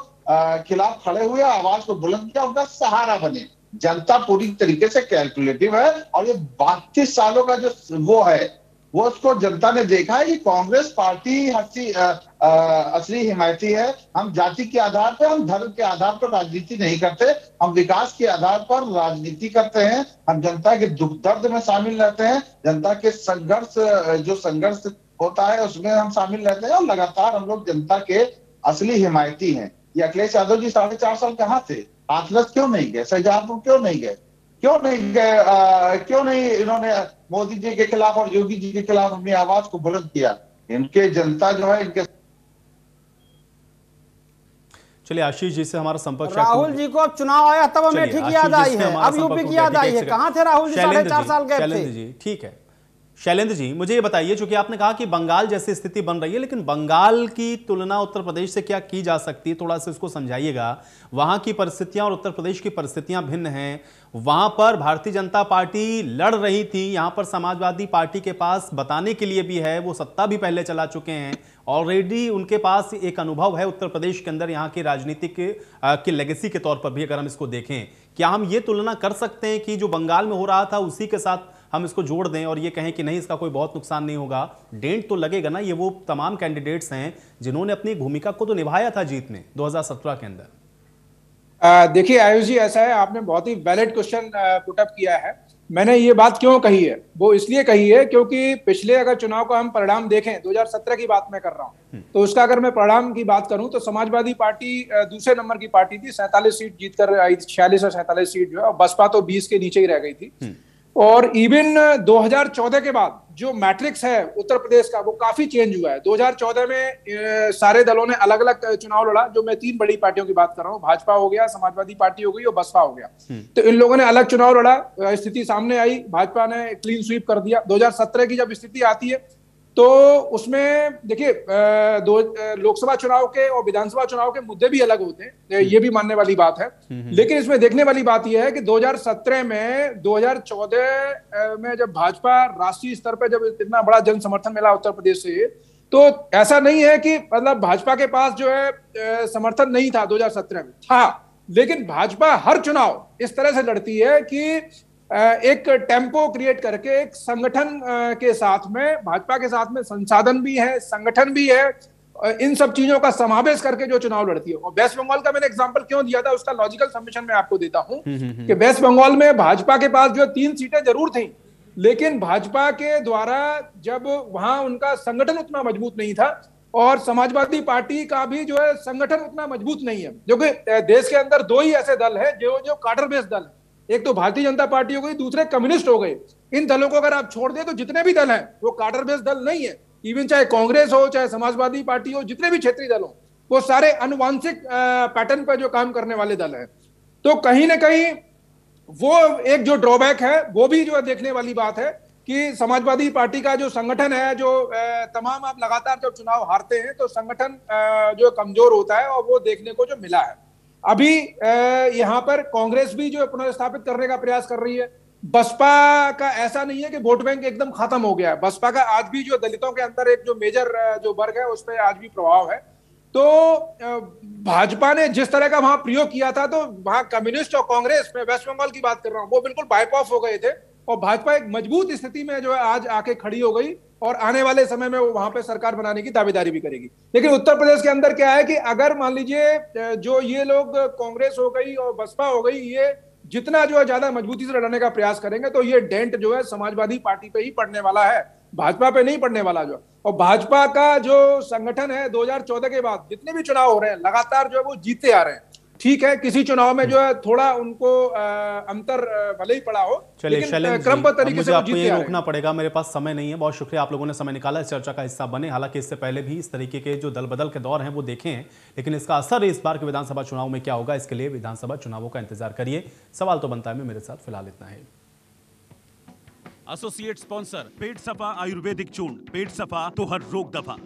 खिलाफ खड़े हुए, आवाज को बुलंद किया, उनका सहारा बने। जनता पूरी तरीके से कैलकुलेटिव है और ये 32 सालों का जो वो है वो उसको जनता ने देखा है कि कांग्रेस पार्टी असली हिमायती है। हम जाति के आधार पर, हम धर्म के आधार पर राजनीति नहीं करते, हम विकास के आधार पर राजनीति करते हैं। हम जनता के दुख दर्द में शामिल रहते हैं, जनता के जो संघर्ष होता है उसमें हम शामिल रहते हैं और लगातार हम लोग जनता के असली हिमायती हैं। ये अखिलेश यादव जी 4.5 साल कहाँ थे? हाथरस क्यों नहीं गए? शाहजहांपुर क्यों नहीं गए? क्यों नहीं इन्होंने मोदी जी के खिलाफ और योगी जी के खिलाफ अपनी आवाज को बुलंद किया? इनके जनता जो है इनके। चलिए आशीष जी से हमारा संपर्क। राहुल जी को अब चुनाव आया तब अमेठी की याद आई है, अब यूपी की याद आई है। कहां थे राहुल जी? 4.5 साल गए थे। ठीक है, शैलेंद्र जी, मुझे ये बताइए, चूंकि आपने कहा कि बंगाल जैसी स्थिति बन रही है, लेकिन बंगाल की तुलना उत्तर प्रदेश से क्या की जा सकती है? थोड़ा सा इसको समझाइएगा। वहां की परिस्थितियां और उत्तर प्रदेश की परिस्थितियां भिन्न हैं। वहां पर भारतीय जनता पार्टी लड़ रही थी, यहां पर समाजवादी पार्टी के पास बताने के लिए भी है, वो सत्ता भी पहले चला चुके हैं, ऑलरेडी उनके पास एक अनुभव है उत्तर प्रदेश के अंदर यहाँ की राजनीतिक की लेगेसी के तौर पर भी। अगर हम इसको देखें, क्या हम ये तुलना कर सकते हैं कि जो बंगाल में हो रहा था उसी के साथ हम इसको जोड़ दें और ये कहें कि नहीं, इसका कोई बहुत नुकसान नहीं होगा? डेंट तो लगेगा ना। ये वो तमाम कैंडिडेट्स हैं जिन्होंने अपनी भूमिका को तो निभाया था जीत में 2017 के अंदर। देखिए आयुष जी, ऐसा है, आपने बहुत ही वैलिड क्वेश्चन पुटअप किया है। मैंने ये बात क्यों कही है, वो इसलिए कही है क्योंकि पिछले अगर चुनाव का हम परिणाम देखें, 2017 की बात मैं कर रहा हूं, तो उसका अगर मैं परिणाम की बात करूं तो समाजवादी पार्टी दूसरे नंबर की पार्टी थी, 47 सीट जीतकर आई, 46 और 47 सीट जो है, और बसपा तो 20 के नीचे ही रह गई थी। और इवन 2014 के बाद जो मैट्रिक्स है उत्तर प्रदेश का, वो काफी चेंज हुआ है। 2014 में सारे दलों ने अलग अलग चुनाव लड़ा, जो मैं 3 बड़ी पार्टियों की बात कर रहा हूँ, भाजपा हो गया, समाजवादी पार्टी हो गई और बसपा हो गया। तो इन लोगों ने अलग चुनाव लड़ा, स्थिति सामने आई, भाजपा ने क्लीन स्वीप कर दिया। 2017 की जब स्थिति आती है तो उसमें देखिए लोकसभा चुनाव के और विधानसभा चुनाव के मुद्दे भी अलग होते हैं, ये भी मानने वाली बात है। लेकिन इसमें देखने वाली बात यह है कि 2017 में 2014 में जब भाजपा राष्ट्रीय स्तर पर जब इतना बड़ा जन समर्थन मिला उत्तर प्रदेश से, तो ऐसा नहीं है कि मतलब भाजपा के पास जो है समर्थन नहीं था 2017 में, था। लेकिन भाजपा हर चुनाव इस तरह से लड़ती है कि एक टेम्पो क्रिएट करके एक संगठन के साथ में, भाजपा के साथ में संसाधन भी है, संगठन भी है, इन सब चीजों का समावेश करके जो चुनाव लड़ती है। और वेस्ट बंगाल का मैंने एग्जांपल क्यों दिया था, उसका लॉजिकल सबमिशन मैं आपको देता हूं कि वेस्ट बंगाल में भाजपा के पास जो 3 सीटें जरूर थी, लेकिन भाजपा के द्वारा जब वहां उनका संगठन उतना मजबूत नहीं था, और समाजवादी पार्टी का भी जो है संगठन उतना मजबूत नहीं है, जो कि देश के अंदर 2 ही ऐसे दल है जो काडर बेस्ड दल है, एक तो भारतीय जनता पार्टी हो गई, दूसरे कम्युनिस्ट हो गए। इन दलों को अगर आप छोड़ दें तो जितने भी दल हैं वो काडर बेस्ड दल नहीं है। इवन चाहे कांग्रेस हो, चाहे समाजवादी पार्टी हो, जितने भी क्षेत्रीय दल हो, वो सारे अनुवांशिक पैटर्न पर जो काम करने वाले दल हैं। तो कहीं ना कहीं वो एक जो ड्रॉबैक है वो भी जो है देखने वाली बात है कि समाजवादी पार्टी का जो संगठन है, जो तमाम आप लगातार जब चुनाव हारते हैं तो संगठन जो कमजोर होता है, और वो देखने को जो मिला है। अभी यहाँ पर कांग्रेस भी जो पुनर्स्थापित करने का प्रयास कर रही है। बसपा का ऐसा नहीं है कि वोट बैंक एकदम खत्म हो गया है, बसपा का आज भी जो दलितों के अंदर एक जो मेजर जो वर्ग है उस पर आज भी प्रभाव है। तो भाजपा ने जिस तरह का वहां प्रयोग किया था, तो वहां कम्युनिस्ट और कांग्रेस, में वेस्ट बंगाल की बात कर रहा हूं, वो बिल्कुल बाइप ऑफ हो गए थे, और भाजपा एक मजबूत स्थिति में जो है आज आके खड़ी हो गई, और आने वाले समय में वो वहां पे सरकार बनाने की दावेदारी भी करेगी। लेकिन उत्तर प्रदेश के अंदर क्या है कि अगर मान लीजिए जो ये लोग कांग्रेस हो गई और बसपा हो गई, ये जितना जो है ज्यादा मजबूती से लड़ने का प्रयास करेंगे, तो ये डेंट जो है समाजवादी पार्टी पे ही पड़ने वाला है, भाजपा पे नहीं पड़ने वाला। जो और भाजपा का जो संगठन है 2014 के बाद जितने भी चुनाव हो रहे हैं लगातार जो है वो जीते आ रहे हैं। ठीक है, किसी चुनाव में जो है थोड़ा उनको अंतर भले ही पड़ा हो, लेकिन क्रमबद्ध तरीके से आपको ये रोकना पड़ेगा, मेरे पास समय नहीं है। बहुत शुक्रिया, आप लोगों ने समय निकाला, इस चर्चा का हिस्सा बने। हालांकि इससे पहले भी इस तरीके के जो दल बदल के दौर हैं वो देखे हैं, लेकिन इसका असर इस बार के विधानसभा चुनाव में क्या होगा, इसके लिए विधानसभा चुनावों का इंतजार करिए। सवाल तो बनता है मेरे साथ फिलहाल इतना है। एसोसिएट स्पॉन्सर पेट सफा आयुर्वेदिक चूर्ण, पेट सफा तो हर रोग दफा।